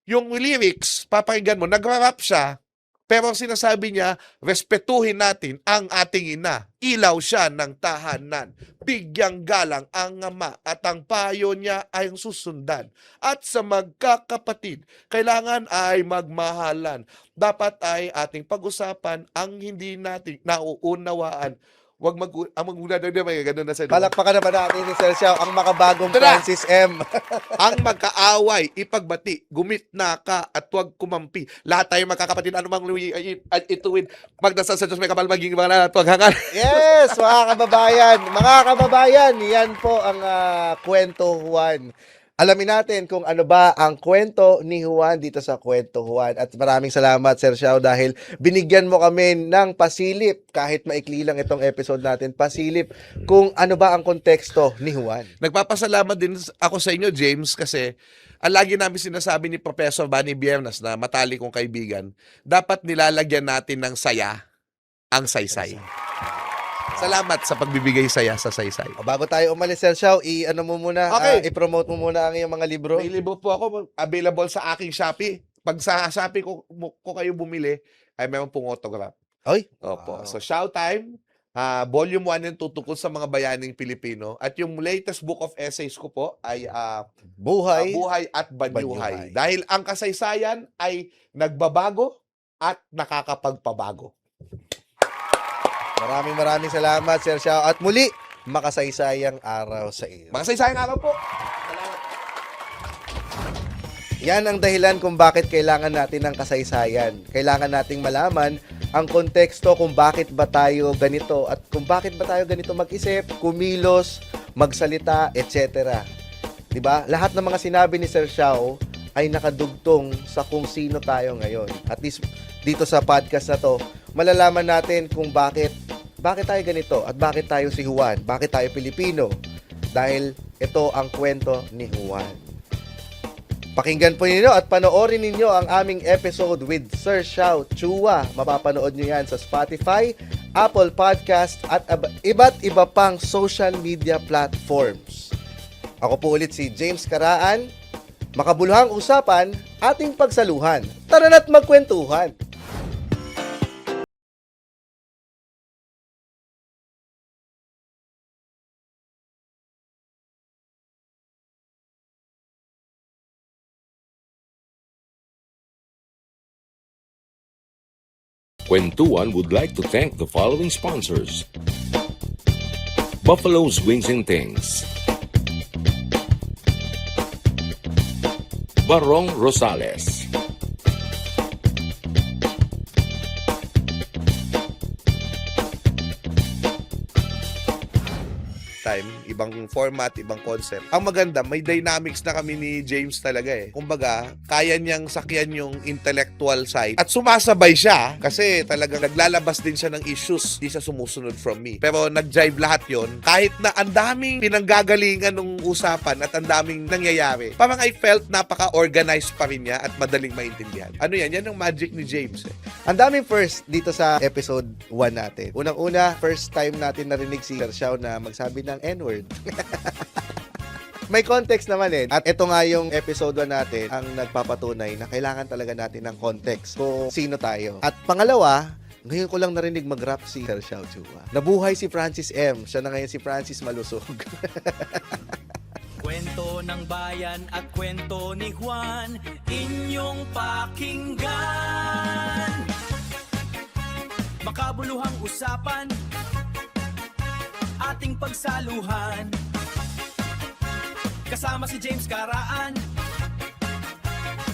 yung lyrics, papakinggan mo, nagra-rap siya, pero ang sinasabi niya, respetuhin natin ang ating ina. Ilaw siya ng tahanan. Bigyang galang ang ama at ang payo niya ay ang susundan. At sa magkakapatid, kailangan ay magmahalan. Dapat ay ating pag-usapan ang hindi natin nauunawaan. Wag ang magmula na may ganun na sa Palakpakan na ba natin ni Sir Xiao, ang makabagong Ito na. Francis M. ang magkaaway, ipagbati, gumit na ka at huwag kumampi. Lahat tayo magkakapatid, anumang ituwid, magdasal sa Diyos, may kapal maging mga at huwag hangal. Yes, mga kababayan, yan po ang kwento Juan. Alamin natin kung ano ba ang kwento ni Juan dito sa Kwento Juan. At maraming salamat, Sir Xiao, dahil binigyan mo kami ng pasilip, kahit maikli lang itong episode natin, pasilip kung ano ba ang konteksto ni Juan. Nagpapasalamat din ako sa inyo, James, kasi ang lagi namin sinasabi ni Professor Bani Biernas na matalik kong kaibigan, dapat nilalagyan natin ng saya ang saysay. Salamat sa pagbibigay saya sa saysay. O, bago tayo umalis, Sir Xiao, i-ano mo muna, Okay. i-promote mo muna ang iyong mga libro. May libro po ako available sa aking Shopee. Pag sa Shopee ko kayo bumili, ay meron pong autograph. Oy, Opo. wow. So, Showtime, volume 1 and 2 tungkol sa mga bayaning Pilipino. At yung latest book of essays ko po ay Buhay. Buhay at Banyuhay. Banyuhay. Dahil ang kasaysayan ay nagbabago at nakakapagpabago. Maraming salamat, Sir Xiao. At muli, makasaysayang araw sa iyo. Mga saysayang araw po. Salamat. Yan ang dahilan kung bakit kailangan natin ng kasaysayan. Kailangan nating malaman ang konteksto kung bakit ba tayo ganito at kung bakit ba tayo ganito mag-isip, kumilos, magsalita, etc. 'Di ba? Lahat ng mga sinabi ni Sir Xiao ay nakadugtong sa kung sino tayo ngayon. At least dito sa podcast na to, malalaman natin kung bakit tayo ganito at bakit tayo si Juan, bakit tayo Pilipino. Dahil ito ang kwento ni Juan. Pakinggan po ninyo at panoorin ninyo ang aming episode with Sir Xiao Chua. Mapapanood nyo yan sa Spotify, Apple Podcast at iba't iba pang social media platforms. Ako po ulit si James Karaan. Makabuluhang usapan, ating pagsaluhan. Tara na't magkwentuhan! Kwentuhan would like to thank the following sponsors: Buffalo's Wings and Things, Barong Rosales, Time, ibang format, ibang concept. Ang maganda, may dynamics na kami ni James talaga eh. Kumbaga, kaya niyang sakyan yung intellectual side at sumasabay siya kasi talagang naglalabas din siya ng issues. Di siya sumusunod from me. Pero nag-jive lahat yon kahit na ang daming pinanggagalingan ng usapan at ang daming nangyayari. Parang I felt napaka-organized pa rin niya at madaling maintindihan. Ano yan? Yan ang magic ni James eh. Ang daming first dito sa episode 1 natin. Unang-una, first time natin narinig si Sir Xiao na magsabi ng N-word. May context naman eh. At ito nga yung episode 1 natin ang nagpapatunay na kailangan talaga natin ng context kung sino tayo. At pangalawa, ngayon ko lang narinig mag-rap si Sir Xiao Chua. Nabuhay si Francis M. Siya na ngayon si Francis Malusog. Kwento ng bayan at kwento ni Juan, inyong pakinggan. Makabuluhang usapan, ating pagsaluhan. Kasama si James Karaan,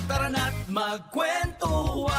tara na't magkwentuhan.